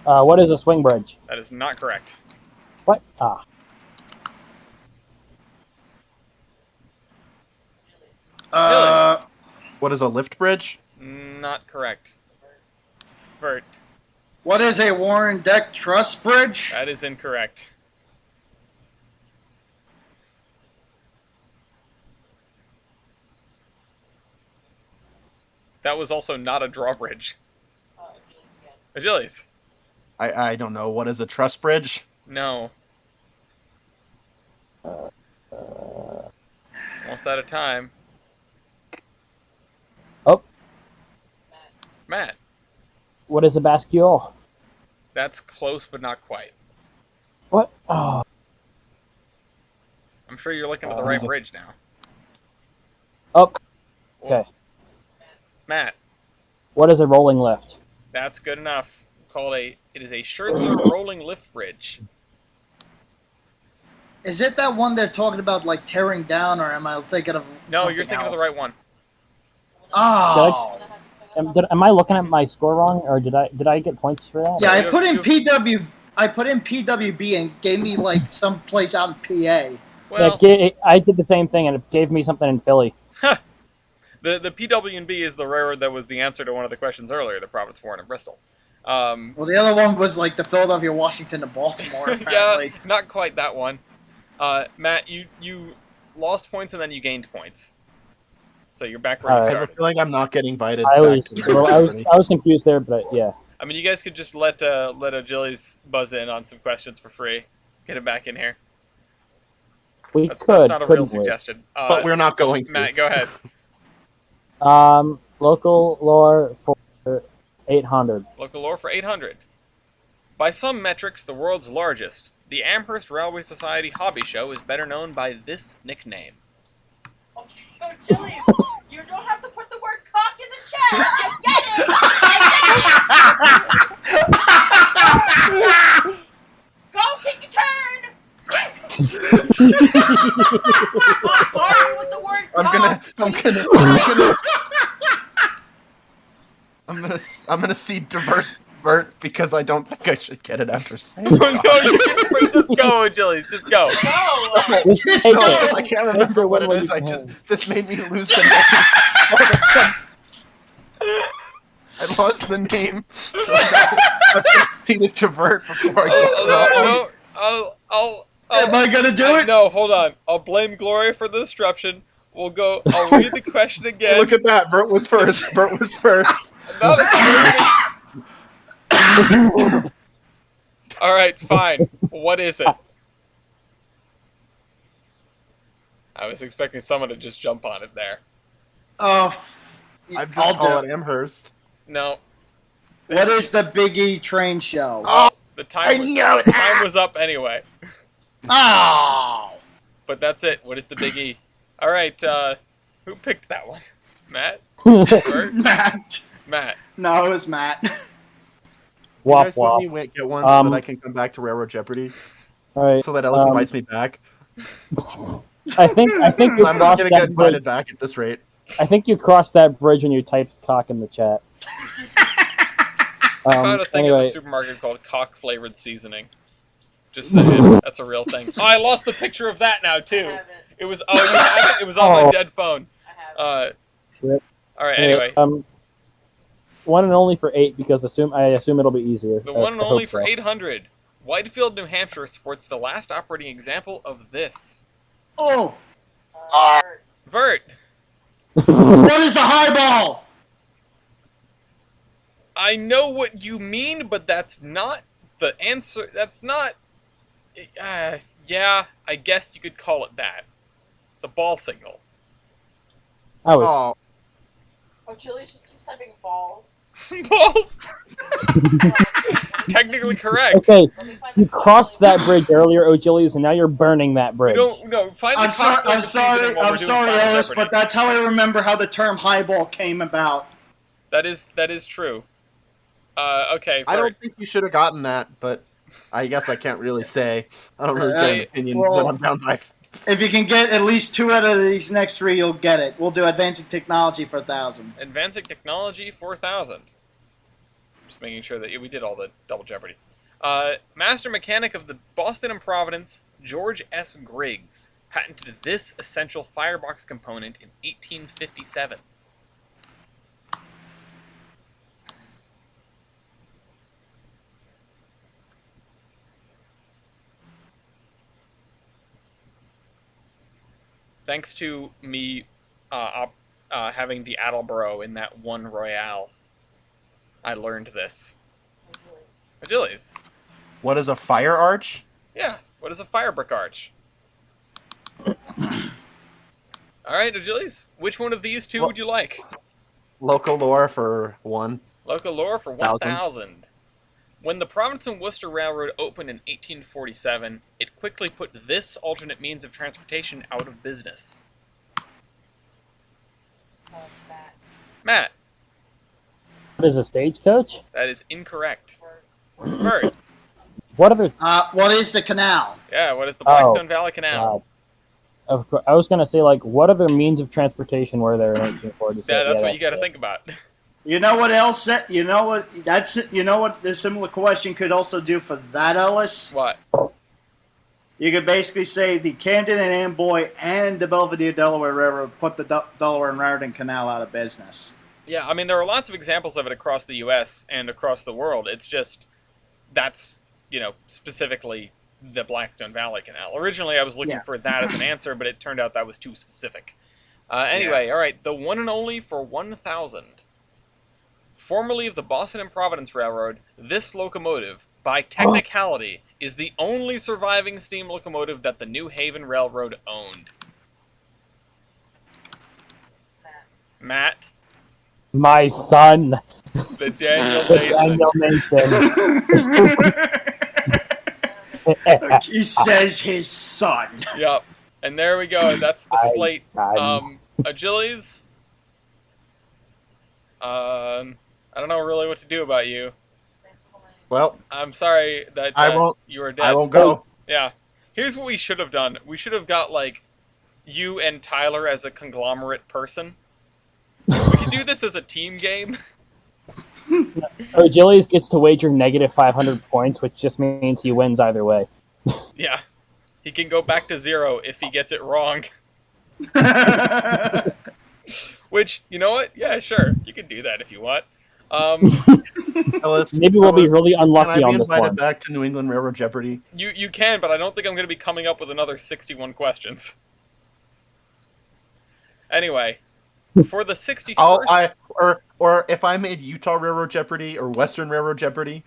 What is a swing bridge? that is not correct. What? Ah. What is a lift bridge? Not correct. Vert, What is a Warren Deck Truss Bridge? that is incorrect. That was also not a drawbridge. Achilles. I don't know. What is a truss bridge? No. Almost out of time. Oh. Matt. What is a bascule? That's close, but not quite. What? Oh. I'm sure you're looking at the right bridge now. Oh. Okay. Matt. What is a rolling lift? That's good enough. It is a Scherzer rolling lift bridge. Is it that one they're talking about, like tearing down, or am I thinking of? No, something you're thinking else? of the right one. Oh. Am I looking at my score wrong, or did I get points for that? Yeah, I You- put in you- PW. I put in PWB and gave me like some place out in PA. Well, I did the same thing, and it gave me something in Philly. the PW&B is the railroad that was the answer to one of the questions earlier, the Providence, Warren, and Bristol. Well, the other one was like the Philadelphia, Washington to Baltimore. Yeah, Apparently. not quite that one. Matt, you lost points and then you gained points. So you're back where you Alright. I have a started. feeling I'm not getting invited I back was, to well, Jeopardy. I was confused there, but yeah. I mean, you guys could just let Achilles buzz in on some questions for free. Get him back in here. We That's could, not a real couldn't we? suggestion. But we're not going to. Matt, go ahead. Local lore for 800. Local lore for 800. By some metrics, the world's largest, the Amherst Railway Society Hobby Show is better known by this nickname. Okay, so Chili's, you don't have to put the word cock in the chat. I get it. Go take a turn. Barry with the word I'm gonna see diverse Bert because I don't think I should get it after saying No, it. just go, Achilles. Just go. Go. Just Just take go. it. I can't Take remember it what one it is. way I you just can. this made me lose the name. I lost the name, so now I'm gonna see the divert before I get it wrong. Am I gonna do it? No, hold on. I'll blame Gloria for the disruption. We'll go. I'll read the question again. Look at that. Bert was first. Bert was first. Not a- All right, fine. What is it? I was expecting someone to just jump on it there. Oh, I've I'll just do called it. it Amherst. No. What is the Big E train show? Oh, The I time, know the that. time was up anyway. Oh! But that's it. What is the Big E? All right. Who picked that one? Matt? Bert? Matt. Matt. No, it was Matt. You Wop guys let wop. me get one so that I Um, can come back to Railroad Jeopardy, Alright. so that Ellis invites me back. I think you Because I'm not crossed gonna get that bridge. invited back at this rate. I think you crossed that bridge when you typed cock in the chat. I found a thing in Anyway, the supermarket called cock flavored seasoning. Just saying, that's a real thing. Oh, I lost the picture of that now I too. have it. It was you have it? It was on my Oh. dead phone. I have it. Rip. All right. Anyway, one and only for 8 because I assume it'll be easier. the one and I only hope for so. 800. Whitefield, New Hampshire sports the last operating example of this. Oh! Bert. Vert, What is a highball? I know what you mean, but that's not the answer. That's not. Yeah, I guess you could call it that. It's a ball signal. I was. Oh, Oh, Chili's just keeps typing balls. Balls. Technically correct. Okay, Let me find you the crossed spelling. that bridge earlier, O'Gillies, and now you're burning that We bridge. don't. No, find the I'm sorry, cock flavored seasoning while we're I'm doing sorry, Final Ellis, Jeopardy. but that's how I remember how the term highball came about. That is true. Okay. I Vert. don't think you should have gotten that, but I guess I can't really say. I don't really get an opinion well- when I'm down by. If you can get at least 2 out of these next 3, you'll get it. We'll do advancing technology for 1,000. Advancing Technology 4000. Just making sure that we did all the double jeopardies. Master mechanic of the Boston and Providence, George S. Griggs, patented this essential firebox component in 1857. Thanks to me having the Attleboro in that one Royale, I learned this. Achilles. What is a fire arch? Yeah, what is a fire brick arch? Alright, Achilles, which one of these two would you like? Local lore for 1. Local lore for 1,000. 1,000. When the Providence and Worcester Railroad opened in 1847, it quickly put this alternate means of transportation out of business. That. Matt, What is a stagecoach? that is incorrect. Bert. Bert, What other? What is the canal? yeah, what is the Blackstone Valley Canal? Of course, I was gonna say like, what other means of transportation were there in 1847? Yeah, that's what you got gotta think about. You know what else? You know what? You know what? The similar question could also do for that, Ellis. What? You could basically say the Camden and Amboy and the Belvedere Delaware Railroad put the Delaware and Raritan Canal out of business. Yeah, I mean, there are lots of examples of it across the U.S. and across the world. It's just, that's, specifically the Blackstone Valley Canal. Originally, I was looking Yeah. for that as an answer, but it turned out that was too specific. Anyway, all right, the one and only for 1,000. Formerly of the Boston and Providence Railroad, this locomotive, by technicality, is the only surviving steam locomotive that the New Haven Railroad owned. Matt, My son, the Daniel the Mason. Daniel Mason. He says his son. Yep. And there we go. That's the My slate. son. Achilles. I don't know really what to do about you. Well, I'm sorry that I won't. you are dead. I won't go. Yeah. Here's what we should have done. We should have got, like, you and Tyler as a conglomerate person. We could do this as a team game. Gillies gets to wager negative 500 points, which just means he wins either way. Yeah. He can go back to 0 if he gets it wrong. Which, you know what? Yeah, sure. You can do that if you want. Ellis, Maybe we'll be really can I unlucky be on this invited one. back to New England Railroad Jeopardy? You can, but I don't think I'm going to be coming up with another 61 questions. Anyway, for the 61st... Or if I made Utah Railroad Jeopardy or Western Railroad Jeopardy,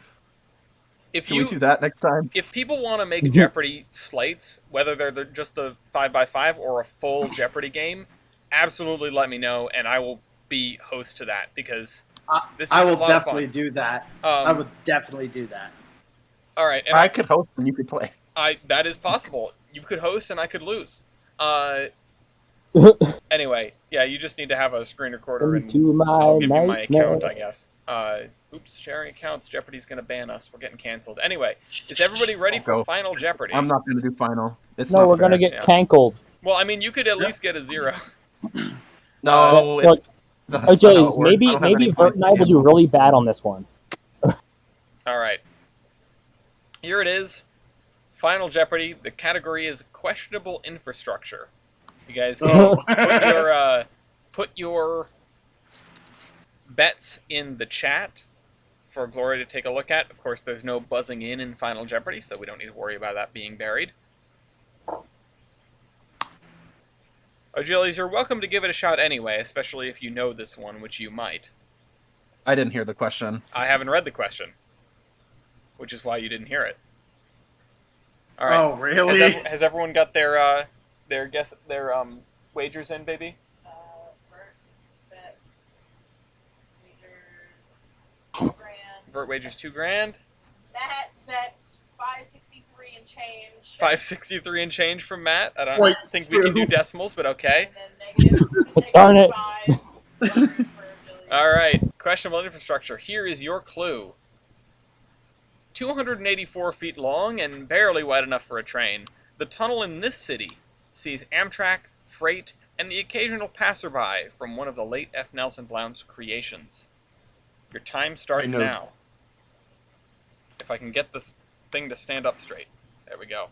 can we do that next time? If people want to make Jeopardy slates, whether they're just the 5x5 or a full Jeopardy game, absolutely let me know, and I will be host to that, because this is I a will lot definitely of fun. do that. Um, I would definitely do that. All right, and I could host and you could play. that is possible. You could host and I could lose. Anyway, yeah, you just need to have a screen recorder, and Into my I'll give you my nightmare. account, I guess. Oops, sharing accounts. Jeopardy's going to ban us. We're getting canceled. Anyway, is everybody ready I'll for go. Final Jeopardy? I'm not going to do final. It's No, not we're fair. gonna get Yeah. cankled. Well, I mean, you could at least get a 0. No, Look, it's. That's not how Gillies, it works. I maybe don't have any Vert points and to I will do gamble. really bad on this one. All right. Here it is. Final Jeopardy. The category is questionable infrastructure. You guys can Oh. put your bets in the chat for Gloria to take a look at. Of course, there's no buzzing in Final Jeopardy, so we don't need to worry about that being buried. O'Gillies, you're welcome to give it a shot anyway, especially if you know this one, which you might. I didn't hear the question. I haven't read the question, which is why you didn't hear it. All right. Oh, really? Has everyone got their wagers in, baby? Bert bets wagers $2,000. Vert wagers $2,000. Matt bets 563 and change. 563 and change from Matt. I don't Wait, think we can do decimals, but okay. And then negative Darn it. 5 for Billy. All right. Questionable infrastructure. Here is your clue. 284 feet long and barely wide enough for a train, the tunnel in this city sees Amtrak, freight, and the occasional passerby from one of the late F. Nelson Blount's creations. Your time starts I know. now. If I can get this thing to stand up straight. There we go.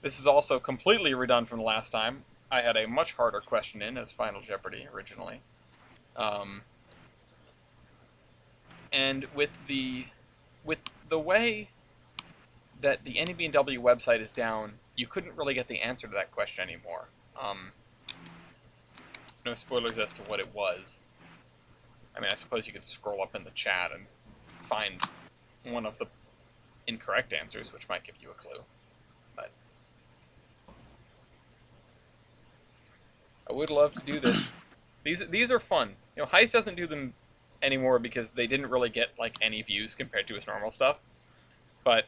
This is also completely redone from the last time. I had a much harder question in as Final Jeopardy originally. And with the way that the NEB&W website is down, you couldn't really get the answer to that question anymore. No spoilers as to what it was. I mean, I suppose you could scroll up in the chat and find one of the incorrect answers, which might give you a clue. But I would love to do this. These are fun. You know, Heist doesn't do them anymore because they didn't really get like any views compared to his normal stuff. But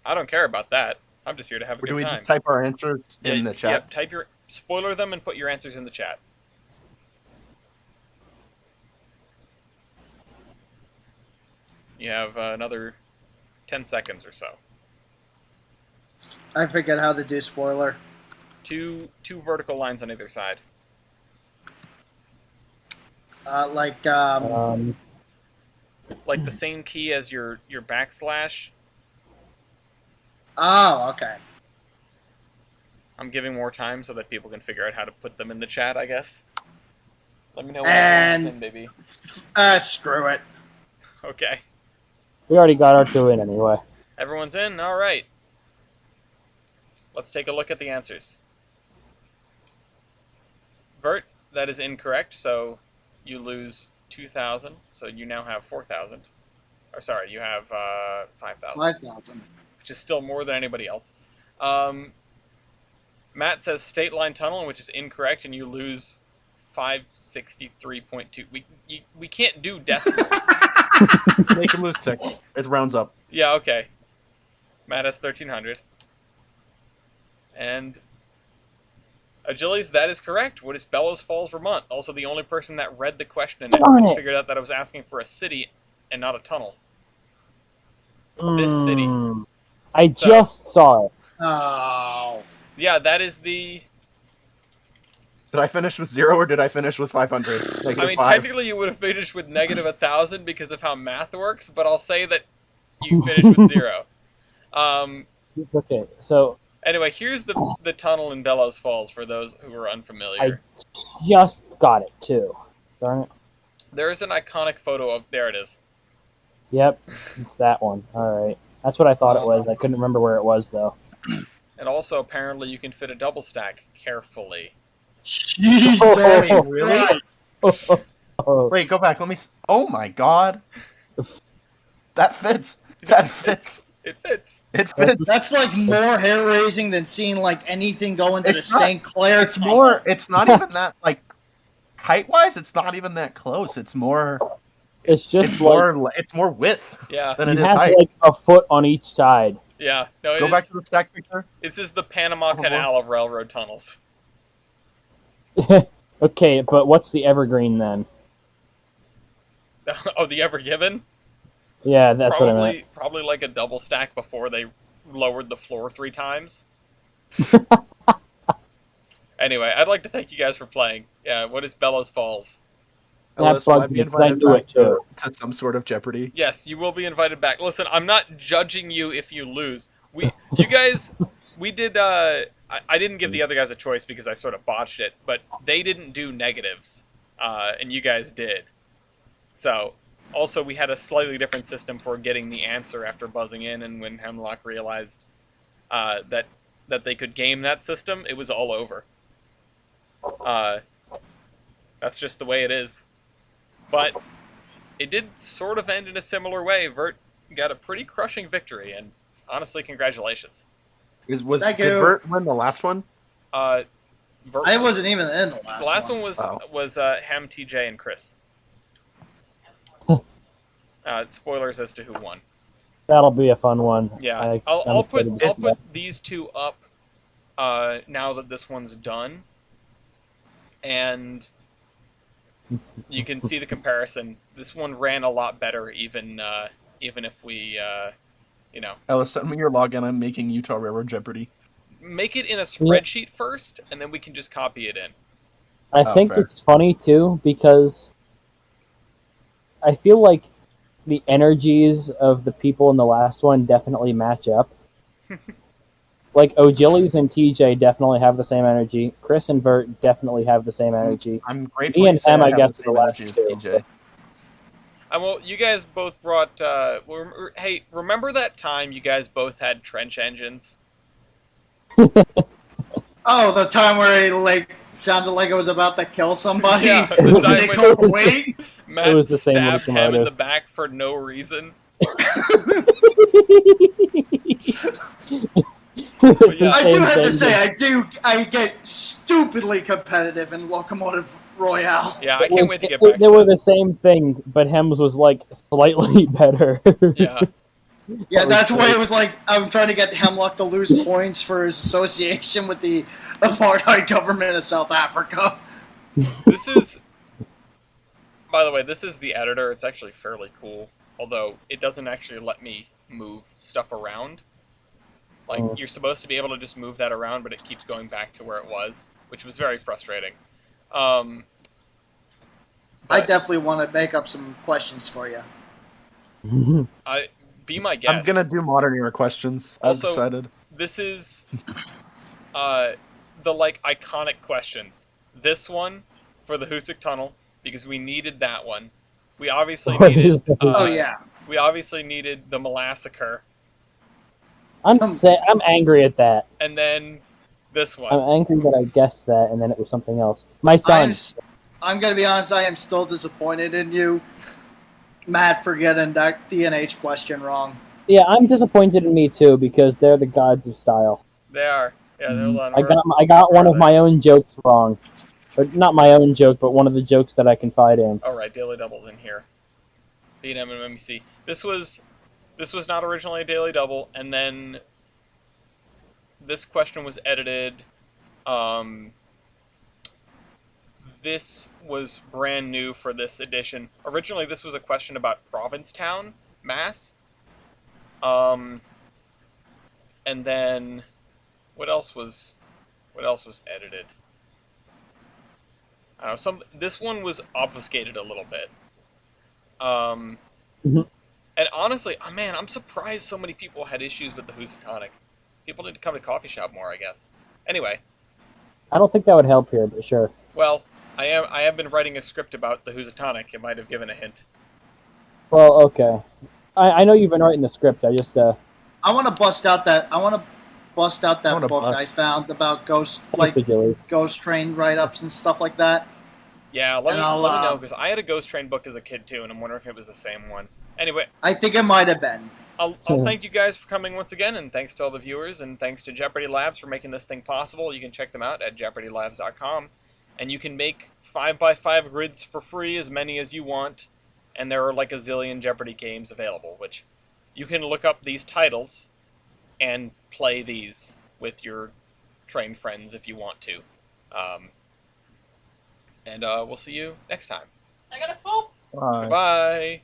I don't care about that. I'm just here to have a Or do good we time. just type our answers in the chat? Yep, type your spoiler them and put your answers in the chat. You have another 10 seconds or so. I forget how to do spoiler. Two vertical lines on either side. Like Like the same key as your backslash. Oh, okay. I'm giving more time so that people can figure out how to put them in the chat, I guess. Let me know when And- you're in, baby. Screw it. Okay. We already got our 2 in anyway. Everyone's in? Alright. Let's take a look at the answers. Vert, that is incorrect. So you lose 2,000. So you now have 4,000. Or sorry, you have 5,000, 5,000. which is still more than anybody else. Matt says State Line Tunnel, which is incorrect, and you lose 563.2. We can't do decimals. Make him lose 6. It rounds up. Yeah, okay. Matt has 1,300. And Achilles, that is correct. What is Bellows Falls, Vermont? Also the only person that read the question Darn and it. figured out that I was asking for a city and not a tunnel. This city. I So- just saw it. Oh. Yeah, that is the... Did I finish with 0 or did I finish with 500? Like I mean, 5. technically you would have finished with negative 1,000 because of how math works, but I'll say that you finished with 0. It's okay. So Anyway, here's the tunnel in Bellows Falls for those who are unfamiliar. just got it too. Darn it. There is an iconic photo of... There it is. Yep, it's that one. All right, that's what I thought it was. I couldn't remember where it was though. And also, apparently, you can fit a double stack carefully. Jesus Oh, really? Christ. Oh, Wait, go back. Let me. Oh my god. That fits. That fits. It fits. It fits. That's like more hair raising than seeing like anything go into It's the not- St. Clair. It's more. It's not even that like height wise. It's not even that close. It's more. it's just It's like more. It's more width Yeah, than you it is have height. like a foot on each side. yeah. No, it Go is. back to the stack picture. This is the Panama Canal of railroad tunnels. Okay, but what's the evergreen then? Oh, the Ever Given? Yeah, that's what I meant. Probably like a double stack before they lowered the floor 3 times. Anyway, I'd like to thank you guys for playing. Yeah, what is Bellows Falls? That Ellis, will I bugged be me, 'cause I invited knew back it too. to some sort of Jeopardy? Yes, you will be invited back. Listen, I'm not judging you if you lose. You guys, we did. I didn't give the other guys a choice because I sort of botched it, but they didn't do negatives, and you guys did. So, also we had a slightly different system for getting the answer after buzzing in, and when Hemlock realized that they could game that system, it was all over. That's just the way it is. But it did sort of end in a similar way. Vert got a pretty crushing victory, and honestly, congratulations. Did Thank you. Vert win the last one? Vert, I wasn't even in the last, the last one Oh. was Hem, TJ, and Chris. Spoilers as to who won. That'll be a fun one. Yeah, I'm I'll put excited to I'll see that. put these two up now that this one's done, and you can see the comparison. This one ran a lot better, even if we Ellis, send me your login. I'm making Utah Railroad Jeopardy. make it in a spreadsheet first, and then we can just copy it in. I Oh, think fair. it's funny too because I feel like the energies of the people in the last one definitely match up. Like O'Gillies and TJ definitely have the same energy. Chris and Vert definitely have the same energy. I'm grateful. Me and you said Em, I have guess, the are the same last energy as two. TJ. Well, you guys both brought. Hey, remember that time you guys both had trench engines? Oh, the time where it like sounded like it was about to kill somebody. Yeah, the And time they when- called wait. Matt was the same stabbed Hem in locomotive. the back for no reason. It's the Yeah. I do same have to thing. say, I get stupidly competitive in Locomotive Royale. Yeah, I It can't was- wait to get it- back. They to were this. the same thing, but Hems was like slightly better. Yeah, Yeah, That was that's why great. it was like I'm trying to get Hemlock to lose points for his association with the apartheid government of South Africa. this is. By the way, this is the editor. It's actually fairly cool, although it doesn't actually let me move stuff around. Like Oh. you're supposed to be able to just move that around, but it keeps going back to where it was, which was very frustrating. I But definitely want to make up some questions for you. be my guest. I'm gonna do modern era questions. I've Also- decided. This is the like iconic questions. This one for the Hoosick Tunnel because we needed that one. We obviously What needed. is the- Oh yeah. We obviously needed the Molassacre, I'm angry at that. and then This I'm one. angry that I guessed that and then it was something else. My son. I'm gonna be honest. I am still disappointed in you, Matt, for getting that DNH question wrong. Yeah, I'm disappointed in me too because they're the gods of style. They are. Yeah, hold on. I got one of my own jokes wrong, or not my own joke, but one of the jokes that I confide in. All right, daily doubles in here. B&M and MMC. This was not originally a daily double, and then this question was edited. This was brand new for this edition. Originally, this was a question about Provincetown, Mass. And then what else was edited? I don't know. This one was obfuscated a little bit. And honestly, oh man, I'm surprised so many people had issues with the Housatonic. People need to come to coffee shop more, I guess. Anyway, I don't think that would help here, but sure. well, I have been writing a script about the Housatonic. It might have given a hint. Well, okay. I know you've been writing the script. I just I want to bust out that book I bust. found about ghost train write-ups and stuff like that. Yeah, let me I'll, know, because I had a Ghost Train book as a kid too, and I'm wondering if it was the same one. Anyway, I think it might have been. I'll thank you guys for coming once again, and thanks to all the viewers, and thanks to Jeopardy Labs for making this thing possible. You can check them out at jeopardylabs.com, and you can make 5x5 grids for free, as many as you want, and there are like a zillion Jeopardy games available, which you can look up these titles and play these with your trained friends if you want to. And we'll see you next time. I gotta poop. Bye. Goodbye!